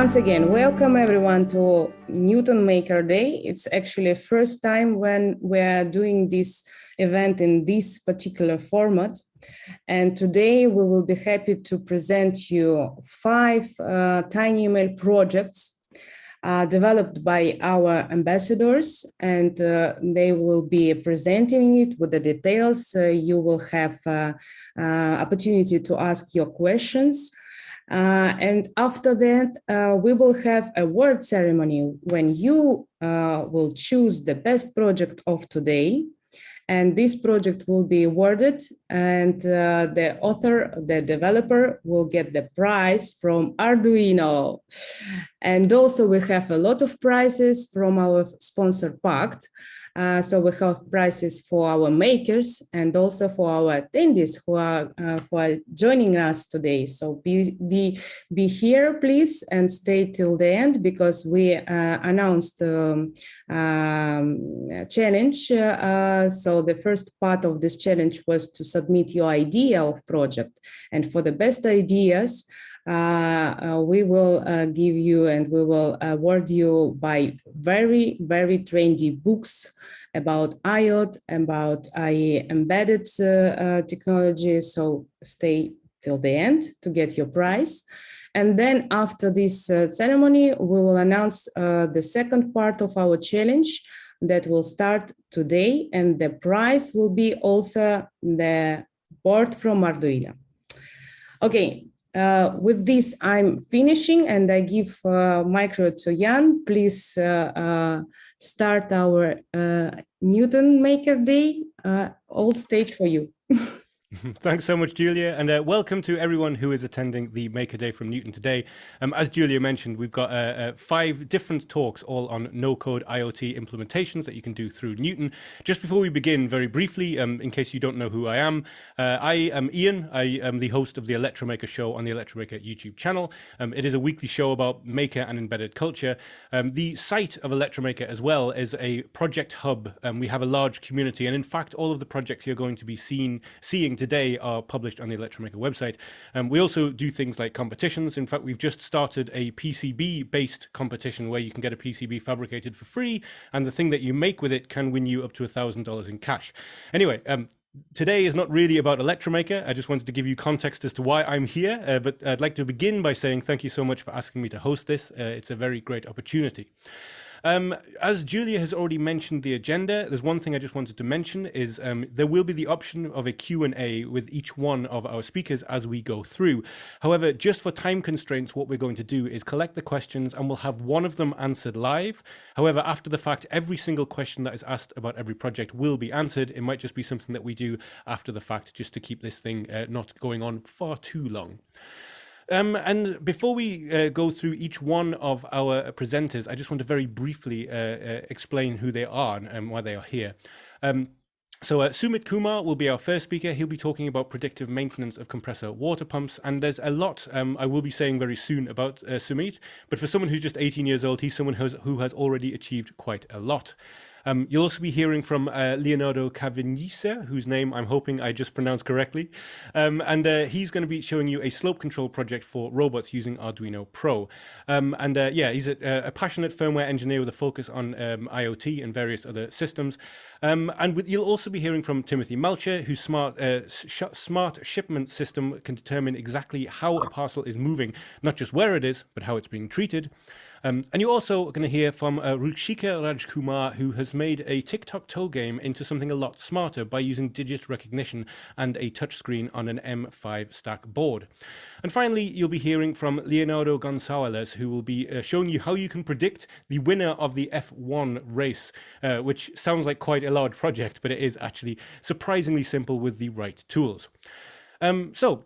Once again, welcome everyone to Neuton Maker Day. It's actually the first time when we're doing this event in this particular format. And today we will be happy to present you 5 TinyML projects developed by our ambassadors, and they will be presenting it with the details. You will have opportunity to ask your questions. And after that, we will have a award ceremony when you will choose the best project of today. And this project will be awarded, and the author, the developer, will get the prize from Arduino. And also we have a lot of prizes from our sponsor Pact. So we have prizes for our makers and also for our attendees who are joining us today. So be here, please, and stay till the end, because we announced a challenge. So the first part of this challenge was to submit your idea of project, and for the best ideas, we will give you and we will award you by very, very trendy books about IoT, about IE embedded technology. So stay till the end to get your prize. And then after this ceremony, we will announce the second part of our challenge that will start today. And the prize will be also the board from Arduino. Okay. With this, I'm finishing, and I give micro to Jan. Please start our Neuton Maker Day. All stage for you. Thanks so much, Julia, and welcome to everyone who is attending the Maker Day from Neuton today. As Julia mentioned, we've got 5 different talks all on no-code IoT implementations that you can do through Neuton. Just before we begin, very briefly, in case you don't know who I am Ian. I am the host of the Electromaker show on the Electromaker YouTube channel. It is a weekly show about maker and embedded culture. The site of Electromaker as well is a project hub. We have a large community, and in fact, all of the projects you're going to be seeing today are published on the Electromaker website. We also do things like competitions. In fact, we've just started a PCB-based competition where you can get a PCB fabricated for free, and the thing that you make with it can win you up to $1,000 in cash. Anyway, today is not really about Electromaker. I just wanted to give you context as to why I'm here, but I'd like to begin by saying thank you so much for asking me to host this. It's a very great opportunity. As Julia has already mentioned the agenda, there's one thing I just wanted to mention is there will be the option of a Q&A with each one of our speakers as we go through. However, just for time constraints, what we're going to do is collect the questions and we'll have one of them answered live. However, after the fact, every single question that is asked about every project will be answered. It might just be something that we do after the fact just to keep this thing not going on far too long. And before we go through each one of our presenters, I just want to very briefly explain who they are and why they are here. So Sumit Kumar will be our first speaker. He'll be talking about predictive maintenance of compressor water pumps. And there's a lot I will be saying very soon about Sumit. But for someone who's just 18 years old, he's someone who has already achieved quite a lot. You'll also be hearing from Leonardo Cavenice, whose name I'm hoping I just pronounced correctly. And he's going to be showing you a slope control project for robots using Arduino Pro. Yeah, he's a passionate firmware engineer with a focus on IoT and various other systems. You'll also be hearing from Timothy Melcher, whose smart shipment system can determine exactly how a parcel is moving, not just where it is, but how it's being treated. And you're also going to hear from Rukshika Rajkumar, who has made a tic-tac-toe game into something a lot smarter by using digit recognition and a touchscreen on an M5 stack board. And finally, you'll be hearing from Leonardo Gonçalves, who will be showing you how you can predict the winner of the F1 race, which sounds like quite a large project, but it is actually surprisingly simple with the right tools. So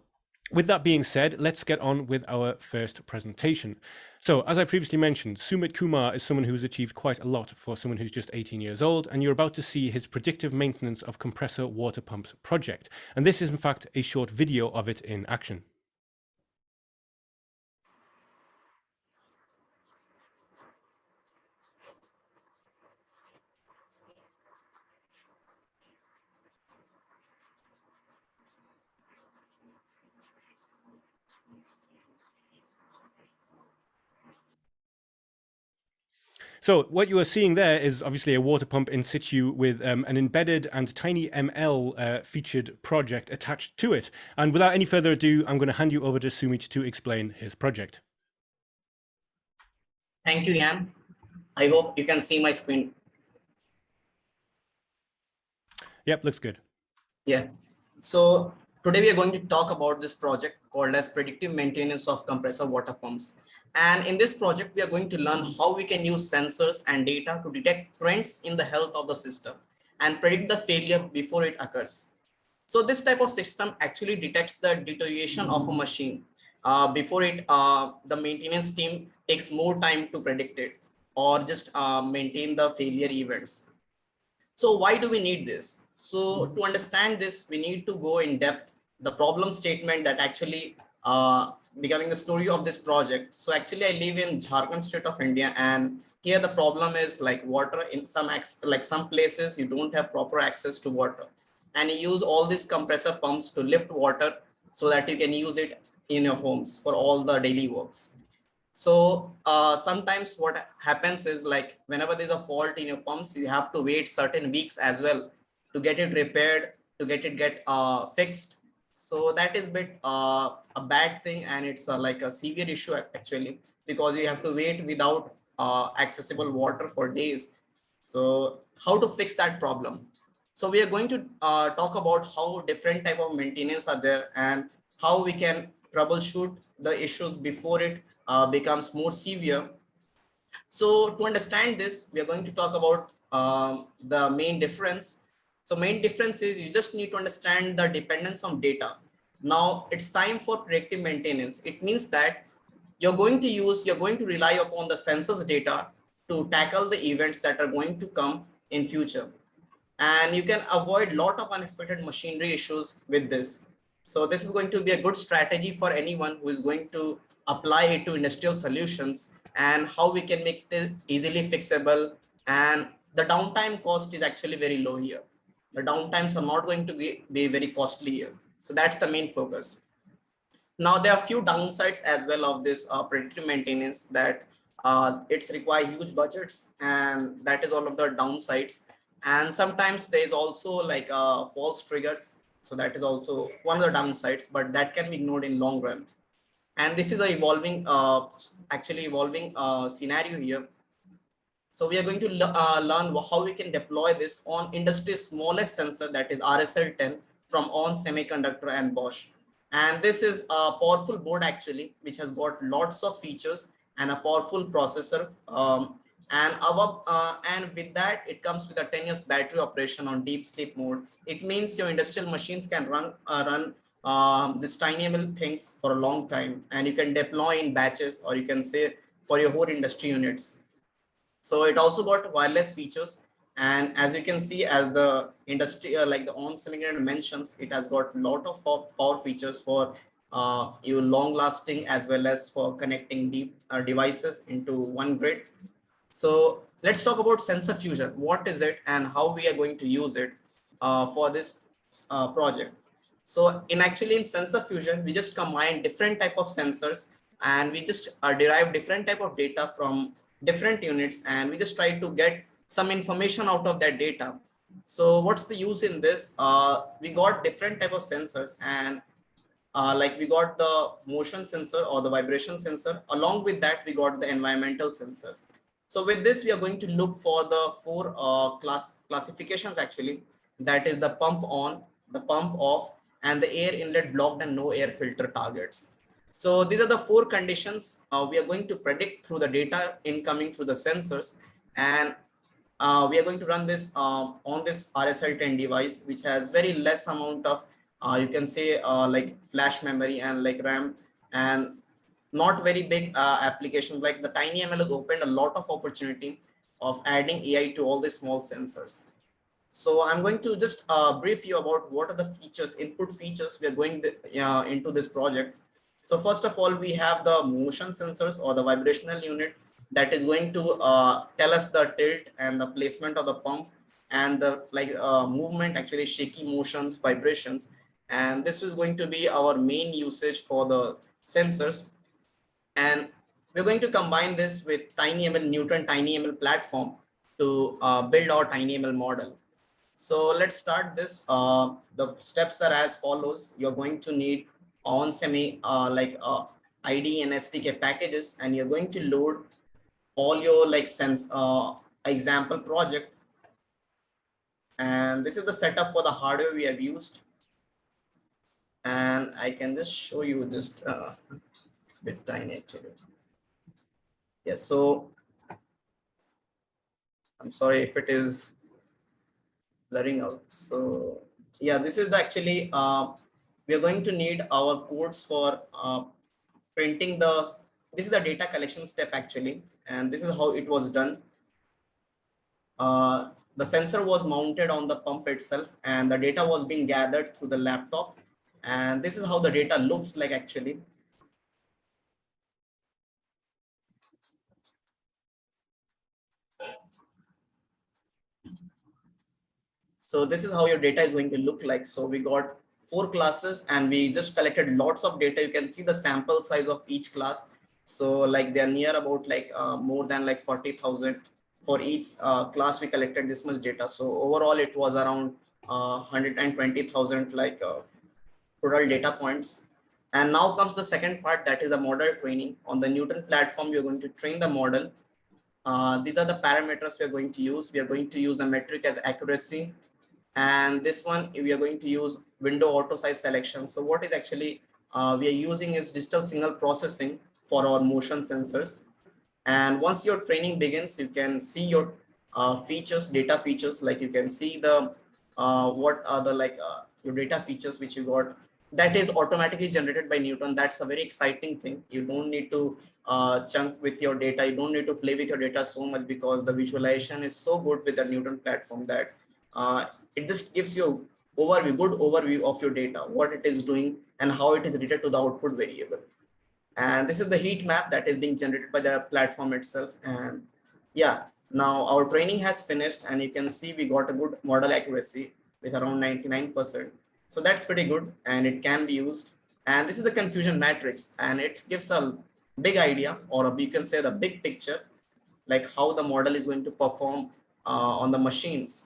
with that being said, let's get on with our first presentation. So, as I previously mentioned, Sumit Kumar is someone who's achieved quite a lot for someone who's just 18 years old, and you're about to see his predictive maintenance of compressor water pumps project. And this is in fact a short video of it in action. So what you are seeing there is obviously a water pump in situ with an embedded and tiny ML featured project attached to it. And without any further ado, I'm going to hand you over to Sumit to explain his project. Thank you, Jan. I hope you can see my screen. Yep, looks good. Yeah. So today we are going to talk about this project called as predictive maintenance of compressor water pumps. And in this project, we are going to learn how we can use sensors and data to detect trends in the health of the system and predict the failure before it occurs. So this type of system actually detects the deterioration of a machine before the maintenance team takes more time to predict it or just maintain the failure events. So why do we need this? So to understand this, we need to go in depth the problem statement that actually becoming the story of this project. So actually I live in Jharkhand state of India, and here the problem is like water in some places you don't have proper access to water, and you use all these compressor pumps to lift water so that you can use it in your homes for all the daily works. So sometimes what happens is like whenever there's a fault in your pumps, you have to wait certain weeks as well to get it repaired, to get it fixed. So that is a bad thing, and it's like a severe issue actually, because you have to wait without accessible water for days. So how to fix that problem? So we are going to talk about how different type of maintenance are there and how we can troubleshoot the issues before it becomes more severe. So to understand this, we are going to talk about the main difference. So main difference is you just need to understand the dependence on data. Now it's time for predictive maintenance. It means that you're going to rely upon the sensors data to tackle the events that are going to come in future. And you can avoid a lot of unexpected machinery issues with this. So this is going to be a good strategy for anyone who is going to apply it to industrial solutions, and how we can make it easily fixable. And the downtime cost is actually very low here. The downtimes are not going to be very costly here. So that's the main focus. Now there are a few downsides as well of this predictive maintenance, that it's require huge budgets, and that is all of the downsides. And sometimes there is also like false triggers. So that is also one of the downsides, but that can be ignored in long run. And this is a actually evolving scenario here. So we are going to learn how we can deploy this on industry's smallest sensor, that is RSL10 from ON Semiconductor and Bosch. And this is a powerful board actually, which has got lots of features and a powerful processor. And with that, it comes with a 10 years battery operation on deep sleep mode. It means your industrial machines can run these tiny ML things for a long time, and you can deploy in batches, or you can say for your whole industry units. So it also got wireless features, and as you can see, as the industry like the ON Semiconductor mentions, it has got a lot of power features for you long lasting, as well as for connecting deep devices into one grid. So let's talk about sensor fusion. What is it and how we are going to use it for this project? So in sensor fusion, we just combine different type of sensors, and we just derive different type of data from different units, and we just try to get some information out of that data. So what's the use in this? We got different type of sensors, and like we got the motion sensor or the vibration sensor. Along with that, we got the environmental sensors. So with this, we are going to look for the four classifications actually. That is the pump on, the pump off, and the air inlet blocked and no air filter targets. So these are the four conditions we are going to predict through the data incoming through the sensors. And we are going to run this on this RSL10 device, which has very less amount of you can say like flash memory and like RAM, and not very big applications. Like the TinyML has opened a lot of opportunity of adding AI to all the small sensors. So I'm going to just brief you about what are the features, input features we are going into this project. So first of all, we have the motion sensors or the vibrational unit that is going to tell us the tilt and the placement of the pump, and the movement, actually shaky motions, vibrations. And this is going to be our main usage for the sensors. And We're going to combine this with TinyML, Neuton TinyML platform to build our TinyML model. So let's start this. The steps are as follows. You're going to need OnSemi IDE and SDK packages, and you're going to load all your example project. And this is the setup for the hardware we have used. And I can just show you just it's a bit tiny actually. Yeah, so I'm sorry if it is blurring out. So yeah, this is actually we are going to need our codes for printing this is the data collection step actually, and this is how it was done. The sensor was mounted on the pump itself, and the data was being gathered through the laptop, and this is how the data looks like actually. So this is how your data is going to look like. So we got 4 classes and we just collected lots of data. You can see the sample size of each class. So like they're near about more than 40,000 for each class. We collected this much data. So overall it was around 120,000 total data points. And now comes the second part, that is the model training. On the Neuton platform, you're going to train the model. These are the parameters we are going to use. We are going to use the metric as accuracy, and this one we are going to use window auto size selection. So what is actually we are using is digital signal processing for our motion sensors. And once your training begins, you can see your features, data features, like you can see the what are the your data features which you got, that is automatically generated by Neuton. That's a very exciting thing. You don't need to chunk with your data. You don't need to play with your data so much, because the visualization is so good with the Neuton platform that it just gives you good overview of your data, what it is doing and how it is related to the output variable. And this is the heat map that is being generated by the platform itself. And yeah, now our training has finished, and you can see we got a good model accuracy with around 99%. So that's pretty good, and it can be used. And this is the confusion matrix, and it gives a big idea, or you can say the big picture, like how the model is going to perform on the machines.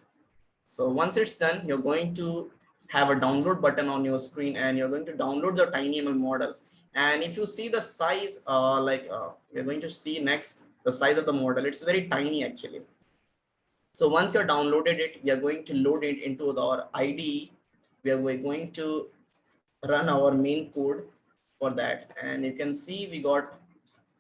So once it's done, you're going to have a download button on your screen, and you're going to download the TinyML model. And if you see the size, we're going to see next the size of the model. It's very tiny actually. So once you're downloaded it, we are going to load it into our IDE. We're going to run our main code for that. And you can see we got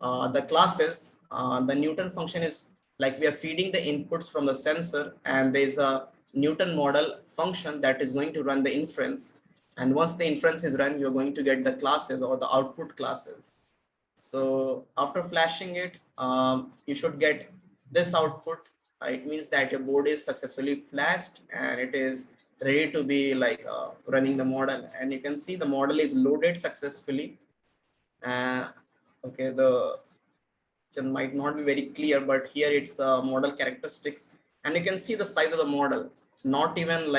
the classes. The Neuton function is like we are feeding the inputs from the sensor, and there's a Neuton model function that is going to run the inference. And once the inference is run, you're going to get the classes or the output classes. So after flashing it, you should get this output. It means that your board is successfully flashed and it is ready to be running the model. And you can see the model is loaded successfully. Okay, the might not be very clear, but here it's model characteristics, and you can see the size of the model. Not even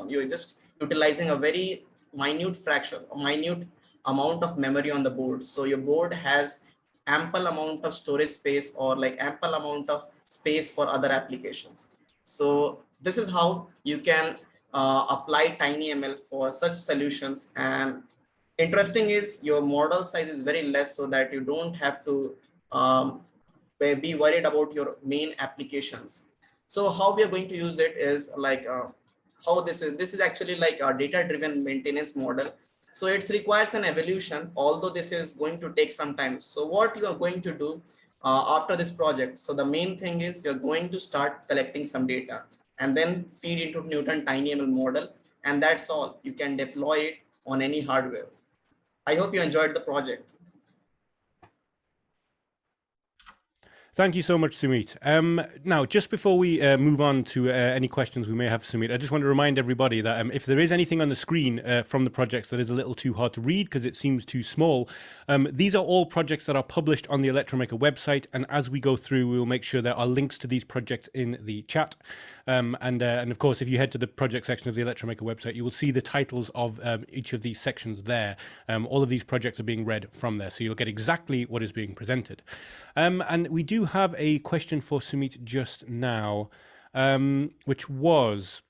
you're just utilizing a very minute fraction, a minute amount of memory on the board. So your board has ample amount of storage space, or ample amount of space for other applications. So this is how you can apply TinyML for such solutions. And interesting is your model size is very less, so that you don't have to be worried about your main applications. So how we are going to use it is how this is actually like a data driven maintenance model. So it requires an evolution, although this is going to take some time. So what you are going to do after this project, so the main thing is you're going to start collecting some data and then feed into Neuton TinyML model, and that's all. You can deploy it on any hardware. I hope you enjoyed the project. Thank you so much, Sumit. Now, just before we move on to any questions we may have, Sumit, I just want to remind everybody that if there is anything on the screen from the projects that is a little too hard to read because it seems too small, these are all projects that are published on the Electromaker website. And as we go through, we will make sure there are links to these projects in the chat. And of course, if you head to the project section of the Electromaker website, you will see the titles of each of these sections there. All of these projects are being read from there, so you'll get exactly what is being presented. And we do have a question for Sumit just now, which was,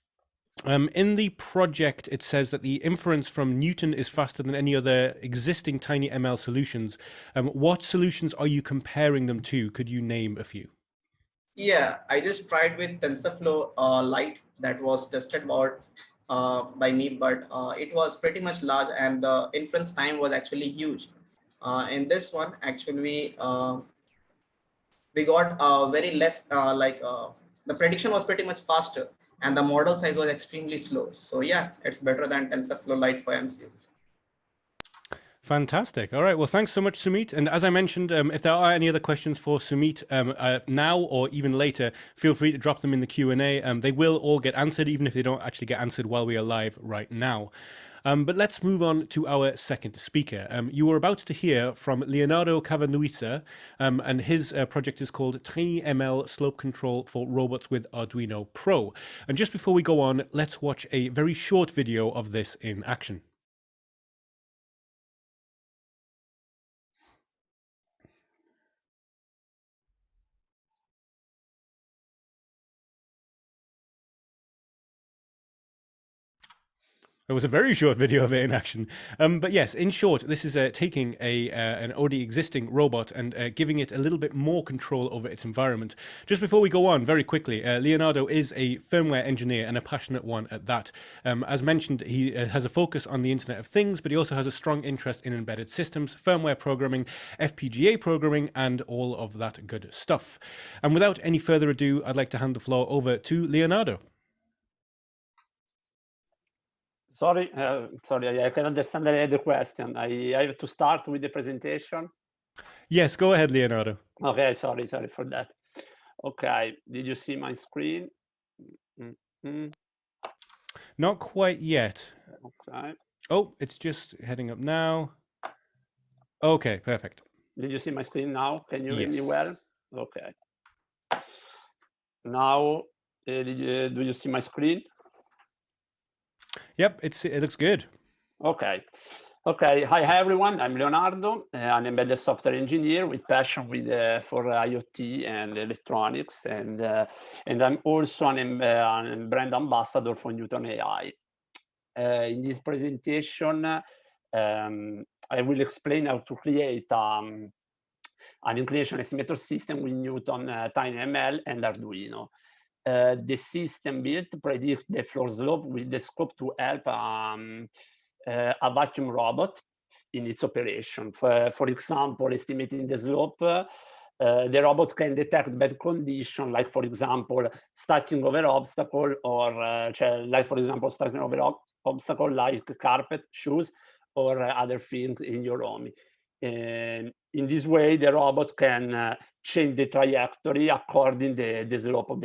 in the project, it says that the inference from Neuton is faster than any other existing TinyML solutions. What solutions are you comparing them to? Could you name a few? Yeah, I just tried with TensorFlow Lite that was tested about by me, but it was pretty much large and the inference time was actually huge. In this one, actually, we got very less, the prediction was pretty much faster and the model size was extremely slow. So yeah, it's better than TensorFlow Lite for MCUs. Fantastic. All right. Well, thanks so much, Sumit. And as I mentioned, if there are any other questions for Sumit now or even later, feel free to drop them in the Q&A. They will all get answered, even if they don't actually get answered while we are live right now. But let's move on to our second speaker. You are about to hear from Leonardo Cavanuisa, and his project is called TinyML Slope Control for Robots with Arduino Pro. And just before we go on, let's watch a very short video of this in action. It was a very short video of it in action. But yes, in short, this is taking an already existing robot and giving it a little bit more control over its environment. Just before we go on, very quickly, Leonardo is a firmware engineer and a passionate one at that. As mentioned, he has a focus on the Internet of Things, but he also has a strong interest in embedded systems, firmware programming, FPGA programming, and all of that good stuff. And without any further ado, I'd like to hand the floor over to Leonardo. Sorry, I can understand the question. I have to start with the presentation. Yes, go ahead, Leonardo. Okay, sorry for that. Okay, did you see my screen? Not quite yet. Okay. Oh, it's just heading up now. Okay, perfect. Did you see my screen now? Can you read me Yes. well? Okay. Now, do you see my screen? Yep, it looks good. Okay. Hi everyone. I'm Leonardo, an embedded software engineer with passion for IoT and electronics, and I'm also a brand ambassador for Neuton AI. In this presentation, I will explain how to create an inclination estimator system with Neuton TinyML and Arduino. The system built predicts the floor slope with the scope to help a vacuum robot in its operation. For example, estimating the slope, the robot can detect bad condition, like for example, stacking over obstacle, or like for example, stacking over obstacle like carpet, shoes, or other things in your home. In this way, the robot can change the trajectory according to the slope of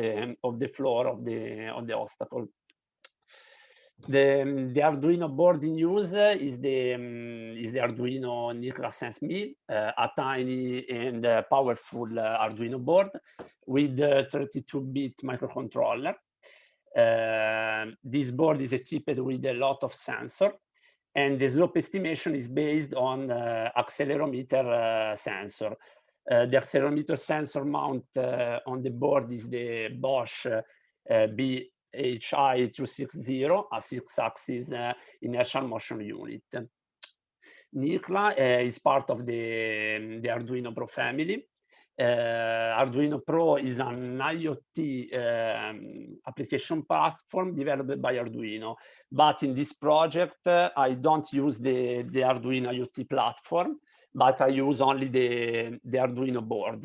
the floor of the obstacle. The Arduino board in use is the Arduino Nicla SenseMe, a tiny and powerful Arduino board with 32-bit microcontroller. This board is equipped with a lot of sensors, and the slope estimation is based on accelerometer sensor. The accelerometer sensor mount on the board is the Bosch BHI260, a 6-axis inertial motion unit. Nicla is part of the Arduino Pro family. Arduino Pro is an IoT application platform developed by Arduino. But in this project, I don't use the Arduino IoT platform, but I use only the Arduino board.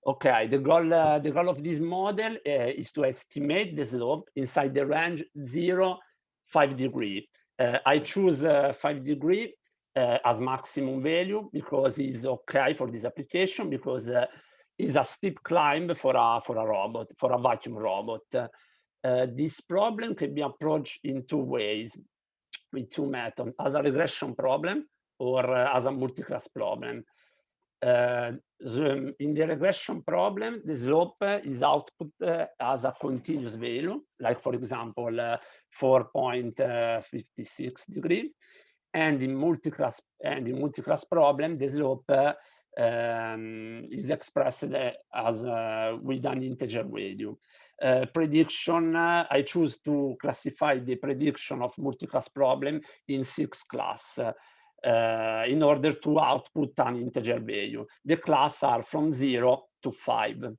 Okay, the goal of this model is to estimate the slope inside the range 0-5 degrees. I choose 5 degrees as maximum value because it's okay for this application, because is a steep climb for a robot, for a vacuum robot. This problem can be approached in two ways, with two methods, as a regression problem or as a multi-class problem. In the regression problem, the slope is output as a continuous value, like for example, 4.56 degree. And in multi-class problem, the slope is expressed as with an integer value. Prediction, I choose to classify the prediction of multi-class problem in 6 classes. In order to output an integer value. The classes are from 0 to 5.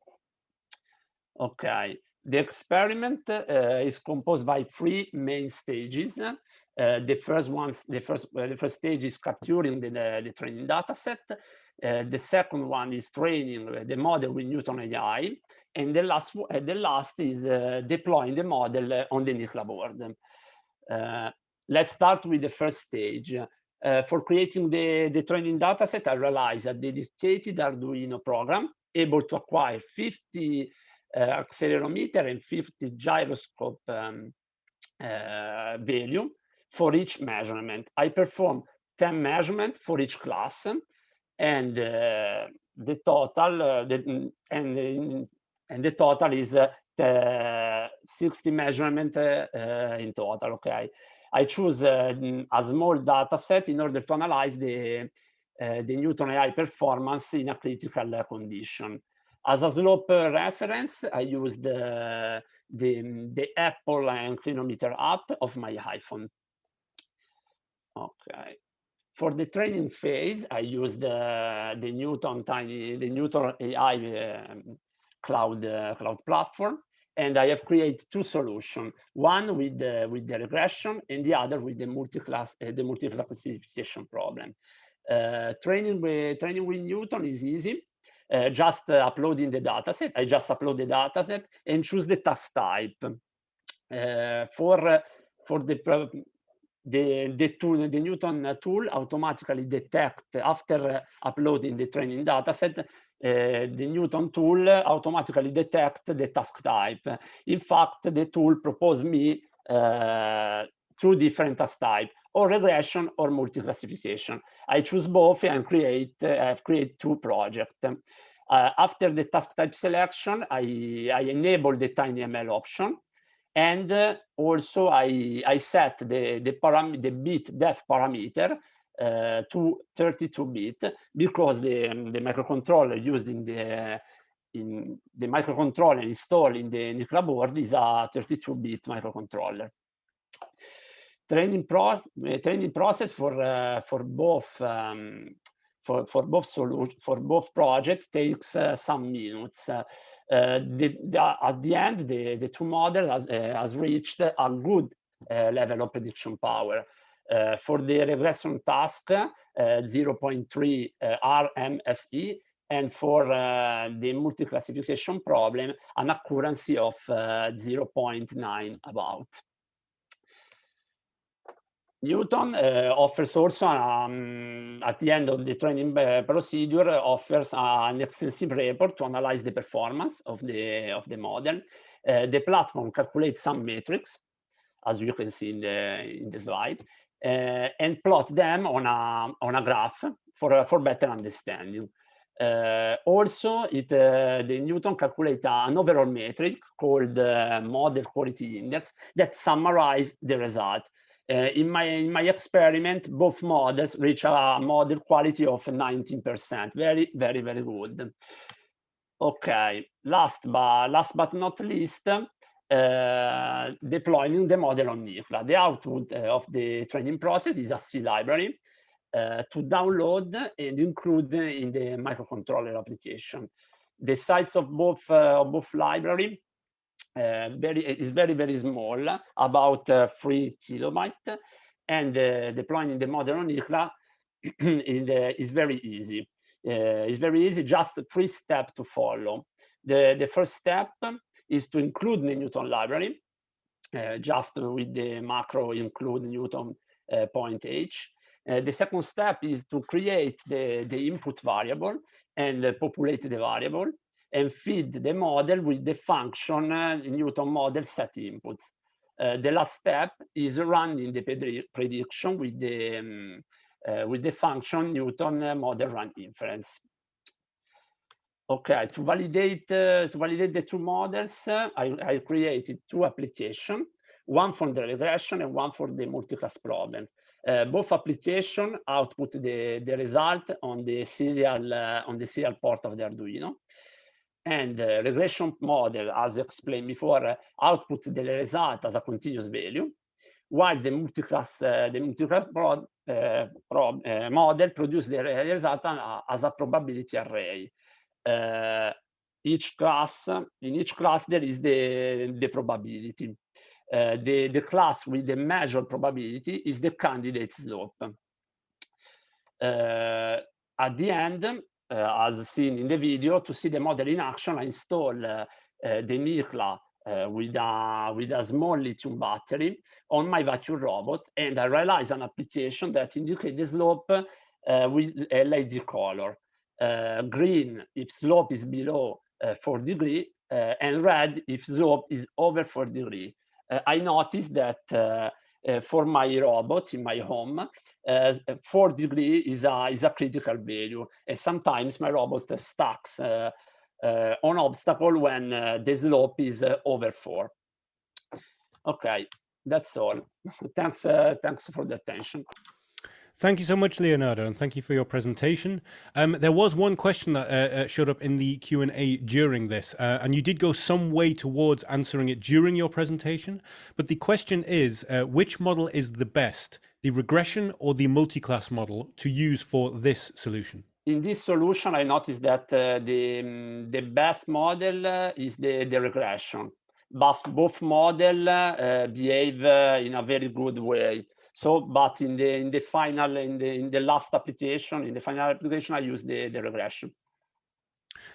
Okay, the experiment is composed by 3 main stages. The first stage is capturing the training data set. The second one is training the model with Neuton AI. And the last is deploying the model on the NICLA board. Let's start with the first stage. For creating the training dataset, I realized a dedicated Arduino program able to acquire 50 accelerometer and 50 gyroscope value for each measurement. I performed 10 measurements for each class, and the total is 60 measurements in total. Okay. I choose a small data set in order to analyze the Neuton AI performance in a critical condition. As a slope reference, I used the Apple inclinometer app of my iPhone. Okay. For the training phase, I used the Neuton AI cloud platform. And I have created 2 solutions, one with the regression and the other with the multi-class classification problem. Training with Neuton is easy. Just uploading the dataset. I just upload the dataset and choose the task type. For the Neuton tool automatically detect, after uploading the training dataset, the Neuton tool automatically detects the task type. In fact, the tool proposed me 2 different task types, or regression or multi-classification. I choose both and I've created 2 projects. After the task type selection, I enable the TinyML option. And also I set the bit depth parameter to 32-bit, because the microcontroller used in the microcontroller installed in the NICLA board is a 32-bit microcontroller. Training process for both projects takes some minutes. At the end, the 2 models has reached a good level of prediction power. For the regression task, 0.3 RMSE, and for the multi-classification problem, an accuracy of 0.9 about. Neuton offers also, at the end of the training procedure, offers an extensive report to analyze the performance of the model. The platform calculates some metrics, as you can see in the slide, and plot them on a graph for better understanding. Also, the Neuton calculates an overall metric called model quality index that summarizes the result. In my experiment, both models reach a model quality of 19%. Very, very, very good. Okay, last but not least, deploying the model on NICLA. The output of the training process is a C library to download and include in the microcontroller application. The size of both library is very, very small, about 3 kilobytes, and deploying the model on NICLA is very easy. It's very easy, just 3 steps to follow. The first step is to include the Neuton library, just with the macro include Neuton point H. The second step is to create the input variable and populate the variable. and feed the model with the function Newton model set inputs. The last step is running the prediction with the function Newton model run inference. Okay, to validate the two models, I created two applications, one for the regression and one for the multi-class problem. Both applications output the result on the serial port of the Arduino. And the regression model, as explained before, outputs the result as a continuous value, while the multi-class model produces the result as a probability array. In each class there is the probability. The class with the measured probability is the candidate slope. At the end, as seen in the video, to see the model in action, I install the Mikla with a small lithium battery on my vacuum robot, and I realize an application that indicates the slope with LED color. Green if slope is below 4 degrees, and red if slope is over 4 degrees. I noticed that for my robot in my home, 4 degrees is a critical value, and sometimes my robot stacks on obstacle when the slope is over 4. Okay, that's all. Thanks for the attention. Thank you so much, Leonardo, and thank you for your presentation. There was one question that showed up in the Q&A during this, and you did go some way towards answering it during your presentation. But the question is, which model is the best, the regression or the multi-class model to use for this solution? In this solution, I noticed that the best model is the regression, but both models behave in a very good way. So, but in the last application, in the final application, I use the regression.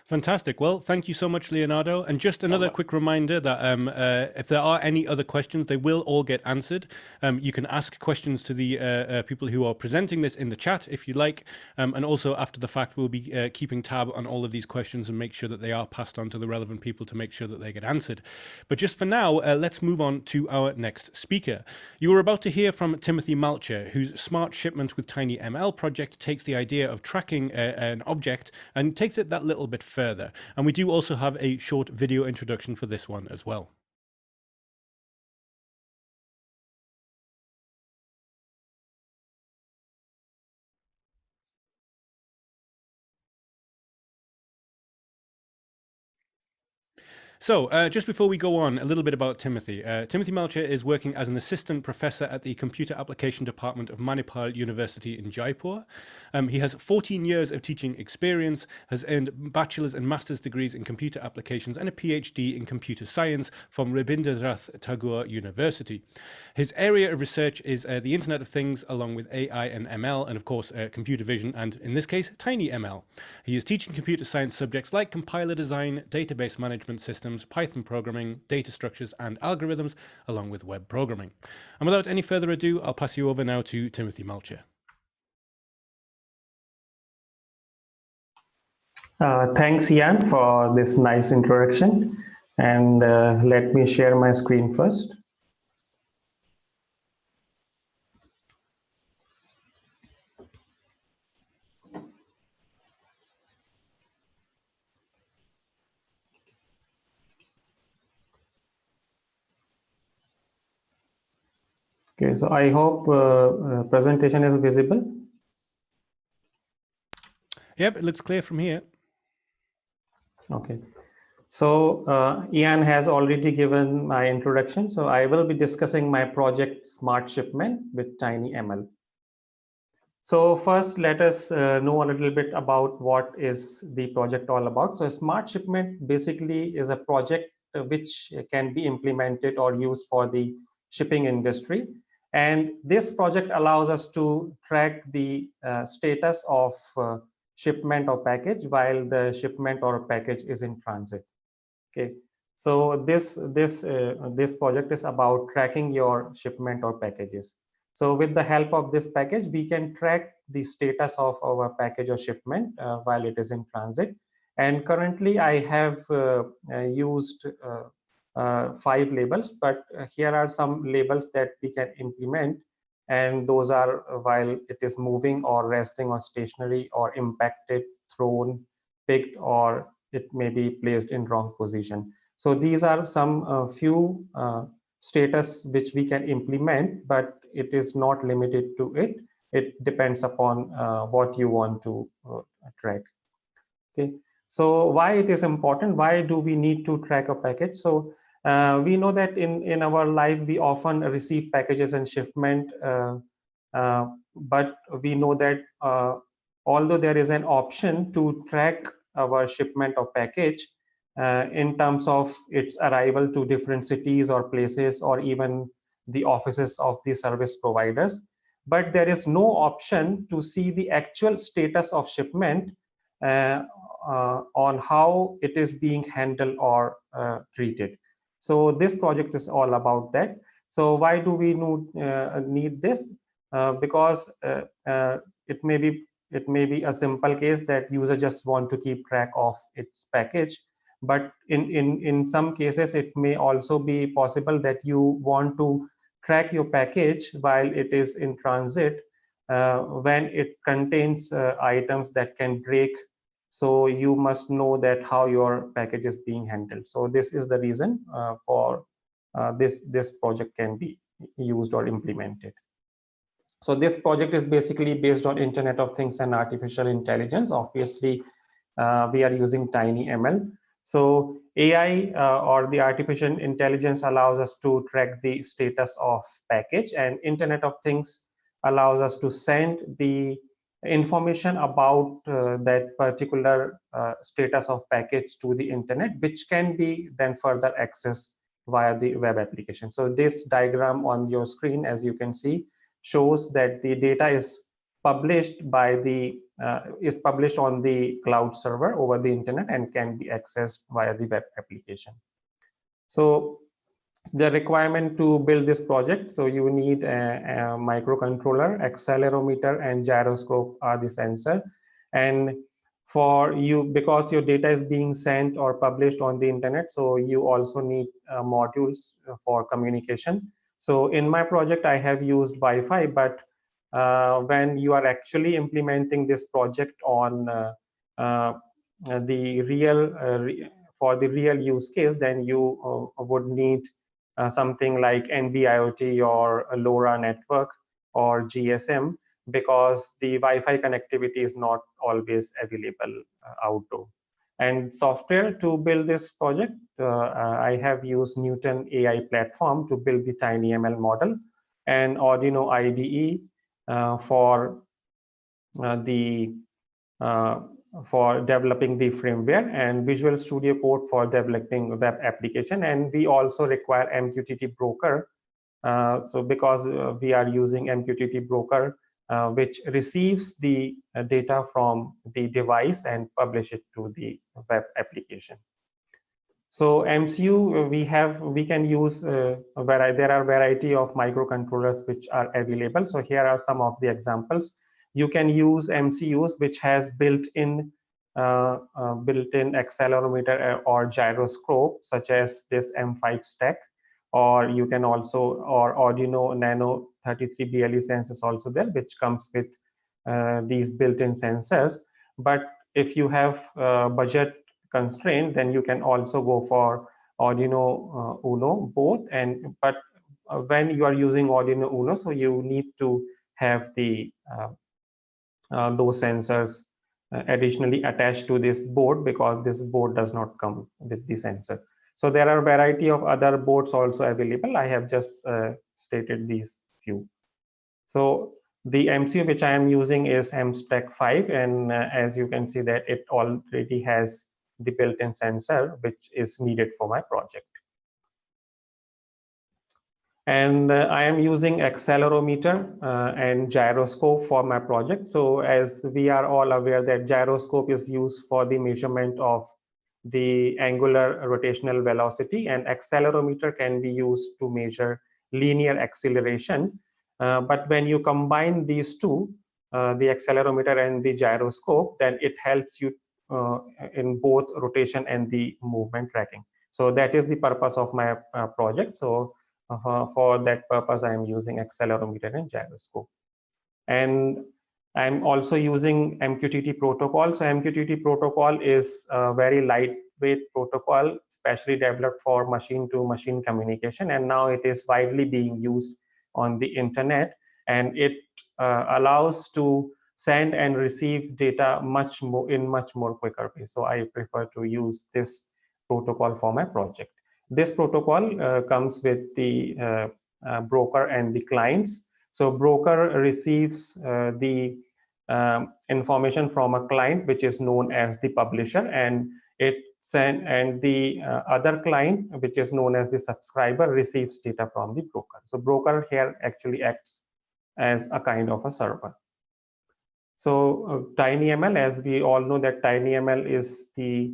Fantastic. Well, thank you so much, Leonardo. And just another quick reminder that if there are any other questions, they will all get answered. You can ask questions to the people who are presenting this in the chat if you like. And also after the fact, we'll be keeping tab on all of these questions and make sure that they are passed on to the relevant people to make sure that they get answered. But just for now, let's move on to our next speaker. You are about to hear from Timothy Malcher, whose Smart Shipment with TinyML project takes the idea of tracking an object and takes it that little bit further. And we do also have a short video introduction for this one as well. So just before we go on, a little bit about Timothy. Timothy Malcher is working as an assistant professor at the Computer Application Department of Manipal University in Jaipur. He has 14 years of teaching experience, has earned bachelor's and master's degrees in computer applications and a PhD in computer science from Rabindranath Tagore University. His area of research is the Internet of Things, along with AI and ML, and of course computer vision, and in this case, TinyML. He is teaching computer science subjects like compiler design, database management systems, Python programming, data structures and algorithms, along with web programming. And without any further ado, I'll pass you over now to Timothy Malcher. Thanks, Ian, for this nice introduction. And let me share my screen first. Okay, so I hope presentation is visible. Yep, it looks clear from here. Okay, so Ian has already given my introduction. So I will be discussing my project Smart Shipment with TinyML. So first, let us know a little bit about what is the project all about. So Smart Shipment basically is a project which can be implemented or used for the shipping industry. And this project allows us to track the status of shipment or package while the shipment or package is in transit. Okay, so this project is about tracking your shipment or packages. So with the help of this package, we can track the status of our package or shipment while it is in transit. And currently I have used 5 labels, but here are some labels that we can implement, and those are while it is moving or resting or stationary or impacted, thrown, picked, or it may be placed in wrong position. So these are some few status which we can implement, but it is not limited to it. It depends upon what you want to track. Okay, so why it is important? Why do we need to track a package? So we know that in our life we often receive packages and shipment, but we know that although there is an option to track our shipment or package in terms of its arrival to different cities or places, or even the offices of the service providers, but there is no option to see the actual status of shipment on how it is being handled or treated. So this project is all about that. So why do we need this? Because it may be a simple case that user just want to keep track of its package, but in some cases it may also be possible that you want to track your package while it is in transit, when it contains items that can break. So you must know that how your package is being handled. So this is the reason for this project can be used or implemented. So this project is basically based on Internet of Things and artificial intelligence. Obviously, we are using TinyML. So AI or the artificial intelligence allows us to track the status of package, and Internet of Things allows us to send the information about that particular status of package to the internet, which can be then further accessed via the web application. So this diagram on your screen, as you can see, shows that the data is published by the published on the cloud server over the internet and can be accessed via the web application. So the requirement to build this project, so you need a microcontroller, accelerometer, and gyroscope are the sensor. And for you, because your data is being sent or published on the internet, so you also need modules for communication. So in my project I have used Wi-Fi, but when you are actually implementing this project on the real for the real use case, then you would need something like NB-IoT or a LoRa network or GSM, because the Wi-Fi connectivity is not always available outdoor. And software to build this project, I have used Neuton AI platform to build the TinyML model, and Arduino IDE for developing the firmware, and Visual Studio Code for developing web application. And we also require MQTT broker. So because we are using MQTT broker, which receives the data from the device and publish it to the web application. So MCU, we can use there are variety of microcontrollers which are available. So here are some of the examples. You can use MCUs which has built-in accelerometer or gyroscope, such as this M5 stack, or you can also, or Arduino Nano 33 BLE sense is also there, which comes with these built-in sensors. But if you have budget constraint, then you can also go for Arduino Uno both. But when you are using Arduino Uno, so you need to have the those sensors additionally attached to this board, because this board does not come with the sensor. So there are a variety of other boards also available. I have just stated these few. So the MCU which I am using is MStack 5, and as you can see that it already has the built-in sensor which is needed for my project. And I am using accelerometer and gyroscope for my project. So as we are all aware that gyroscope is used for the measurement of the angular rotational velocity, and accelerometer can be used to measure linear acceleration. But when you combine these two, the accelerometer and the gyroscope, then it helps you in both rotation and the movement tracking. So that is the purpose of my project. So for that purpose, I am using accelerometer and gyroscope. And I'm also using MQTT protocol. So MQTT protocol is a very lightweight protocol, specially developed for machine-to-machine communication. And now it is widely being used on the internet. And it allows to send and receive data much more quicker way. So I prefer to use this protocol for my project. This protocol comes with the broker and the clients. So broker receives the information from a client, which is known as the publisher, and the other client, which is known as the subscriber, receives data from the broker. So broker here actually acts as a kind of a server. So TinyML, as we all know, that TinyML is the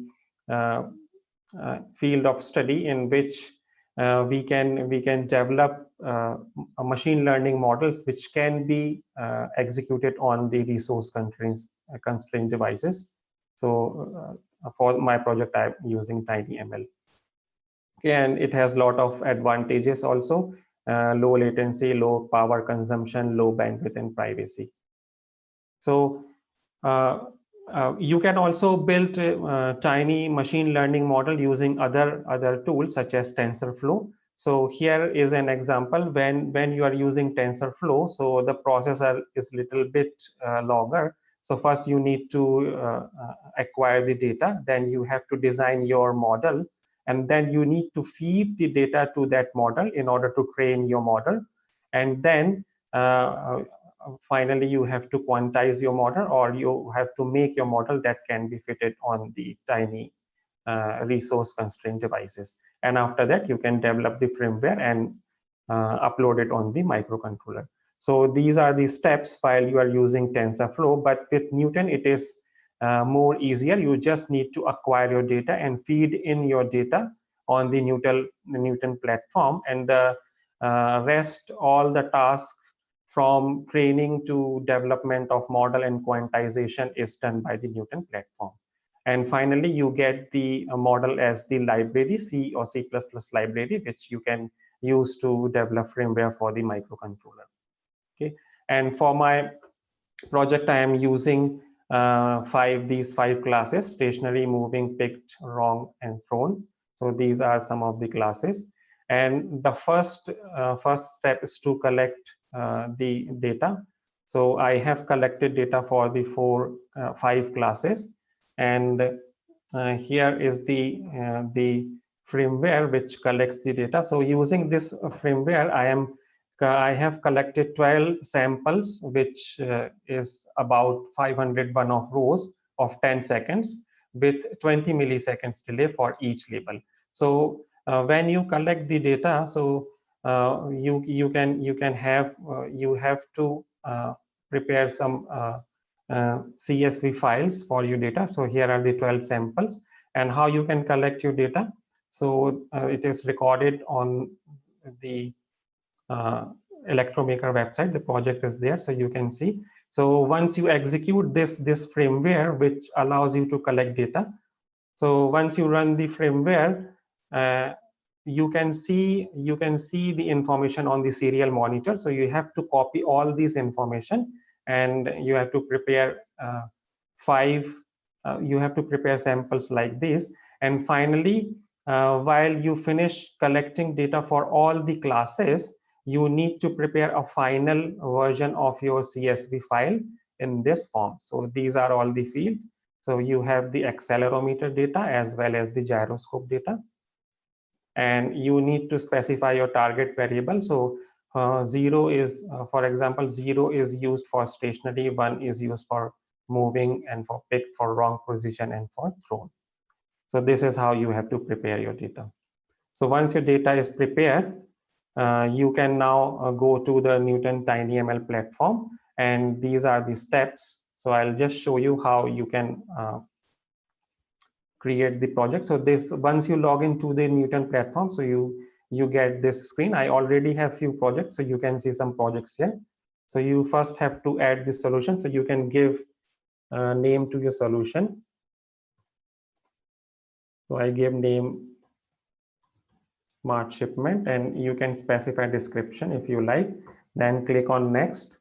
field of study in which we can develop machine learning models which can be executed on the resource constrained devices. So for my project, I'm using TinyML. Okay, and it has a lot of advantages also: low latency, low power consumption, low bandwidth, and privacy. So you can also build tiny machine learning model using other tools such as TensorFlow. So here is an example when you are using TensorFlow. So the processor is little bit longer. So first you need to acquire the data, then you have to design your model, and then you need to feed the data to that model in order to train your model, and then finally you have to quantize your model, or you have to make your model that can be fitted on the tiny resource constrained devices. And after that you can develop the firmware and upload it on the microcontroller. So these are the steps while you are using TensorFlow, but with Neuton it is more easier. You just need to acquire your data and feed in your data on the Neuton platform, and the rest, all the tasks from training to development of model and quantization, is done by the Neuton platform. And finally, you get the model as the library, C or C++ library, which you can use to develop firmware for the microcontroller. Okay, and for my project, I am using these five classes: stationary, moving, picked, wrong, and thrown. So these are some of the classes. And the first step is to collect the data. So I have collected data for the five classes, and here is the firmware which collects the data. So using this firmware, I have collected 12 samples, which is about 501 of rows of 10 seconds with 20 milliseconds delay for each label. So when you collect the data, so you have to prepare some CSV files for your data. So here are the 12 samples, and how you can collect your data. So it is recorded on the Electromaker website. The project is there, so you can see. So once you execute this firmware, which allows you to collect data, so once you run the firmware, you can see the information on the serial monitor. So you have to copy all this information, and you have to prepare samples like this. And finally, while you finish collecting data for all the classes, you need to prepare a final version of your CSV file in this form. So these are all the fields. So you have the accelerometer data as well as the gyroscope data, and you need to specify your target variable. So 0 is, for example, 0 is used for stationary, 1 is used for moving, and for picked for wrong position, and for thrown. So this is how you have to prepare your data. So once your data is prepared, you can now go to the Neuton TinyML platform, and these are the steps. So I'll just show you how you can create the project. So this, once you log into the Neuton platform, so you get this screen. I already have few projects, so you can see some projects here. So you first have to add the solution. So you can give a name to your solution. So I give name smart shipment, and you can specify description if you like, then click on next.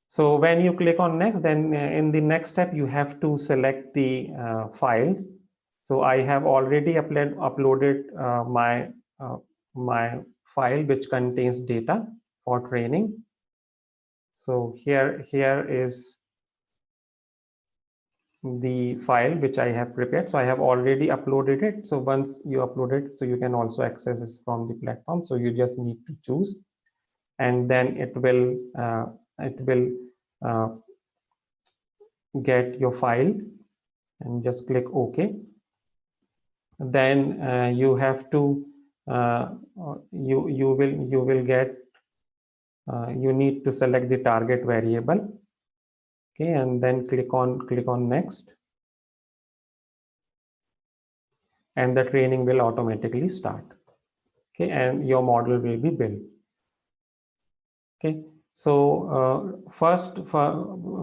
So when you click on next, then in the next step, you have to select the files. So I have already uploaded my file which contains data for training. So here is the file which I have prepared. So I have already uploaded it. So once you upload it, so you can also access this from the platform. So you just need to choose, and then it will get your file, and just click OK. Then you have to you will get you need to select the target variable. Okay, and then click on next, and the training will automatically start. Okay, and your model will be built. Okay, so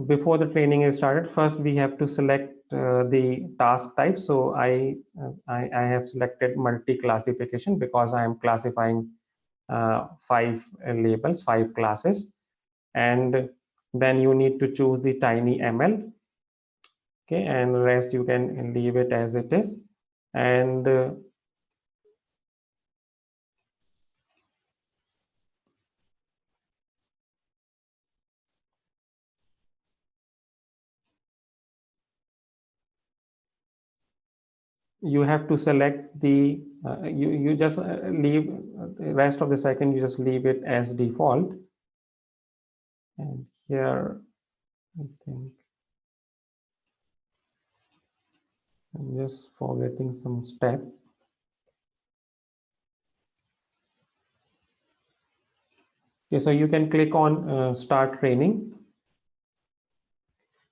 before the training is started, first we have to select the task type. So I have selected multi-classification because I am classifying 5 labels, 5 classes, and then you need to choose the TinyML. Okay, and rest you can leave it as it is, and you have to select the you just leave the rest of the second, you just leave it as default. And here I think I'm just forgetting some step. Okay, so you can click on start training,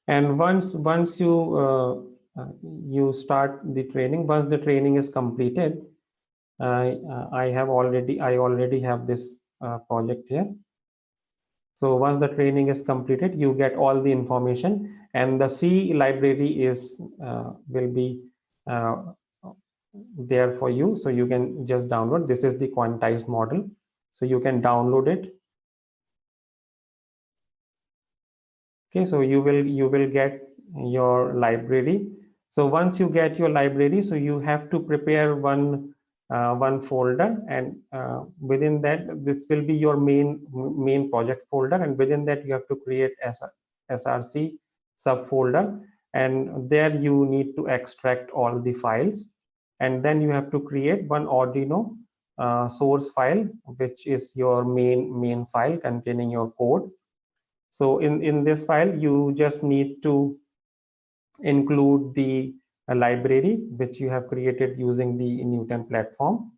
and once you start the training, once the training is completed, I already have this project here. So once the training is completed, you get all the information, and the C library is will be there for you. So you can just download. This is the quantized model, so you can download it. Okay, so you will get your library. So once you get your library, so you have to prepare one folder, and within that, this will be your main project folder, and within that you have to create src subfolder, and there you need to extract all the files, and then you have to create one Arduino source file, which is your main file containing your code. So in this file, you just need to include the library which you have created using the Neuton platform,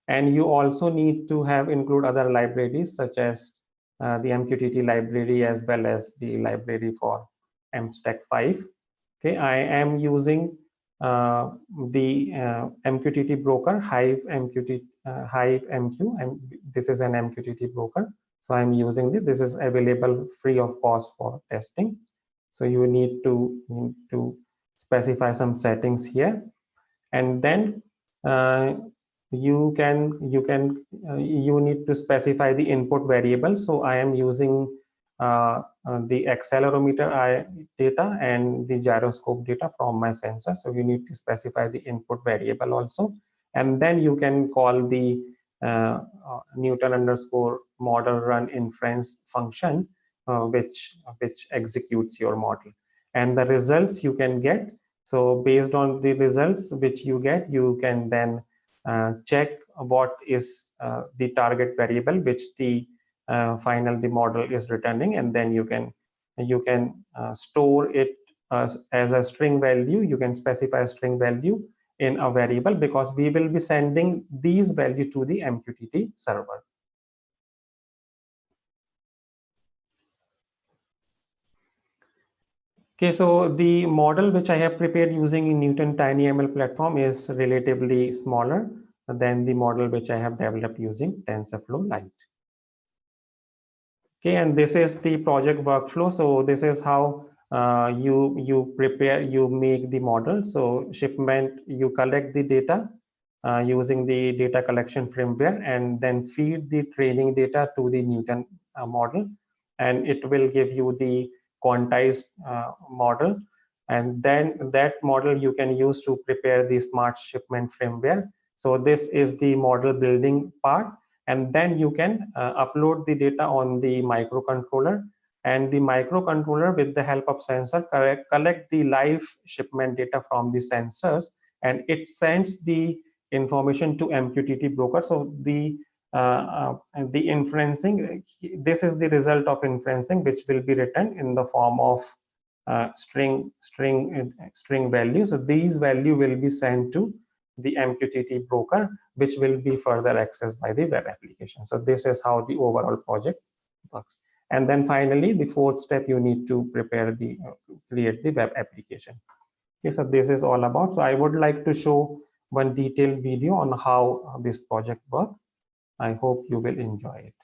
and you also need to have include other libraries such as the MQTT library as well as the library for MStack5. Okay, I am using the MQTT broker Hive MQ, and this is an MQTT broker. So I'm using this. This is available free of cost for testing. So you need to specify some settings here, and then you need to specify the input variable. So I am using the accelerometer data and the gyroscope data from my sensor. So you need to specify the input variable also, and then you can call the Neuton underscore model run inference function, which executes your model, and the results you can get. So based on the results which you get, you can then check what is the target variable which the the model is returning, and then you can store it as a string value. You can specify a string value in a variable, because we will be sending these value to the MQTT server. Okay, so the model which I have prepared using in Neuton TinyML platform is relatively smaller than the model which I have developed using TensorFlow Lite. Okay, and this is the project workflow. So this is how you make the model. So shipment, you collect the data using the data collection firmware, and then feed the training data to the Neuton model, and it will give you the quantized model. And then that model you can use to prepare the smart shipment firmware. So this is the model building part, and then you can upload the data on the microcontroller, and the microcontroller, with the help of sensor, collect the live shipment data from the sensors, and it sends the information to MQTT broker. So the inferencing, this is the result of inferencing, which will be written in the form of string value. So these value will be sent to the MQTT broker, which will be further accessed by the web application. So this is how the overall project works. And then finally, the fourth step, you need to prepare the create the web application. Okay, so this is all about. So I would like to show one detailed video on how this project works. I hope you will enjoy it.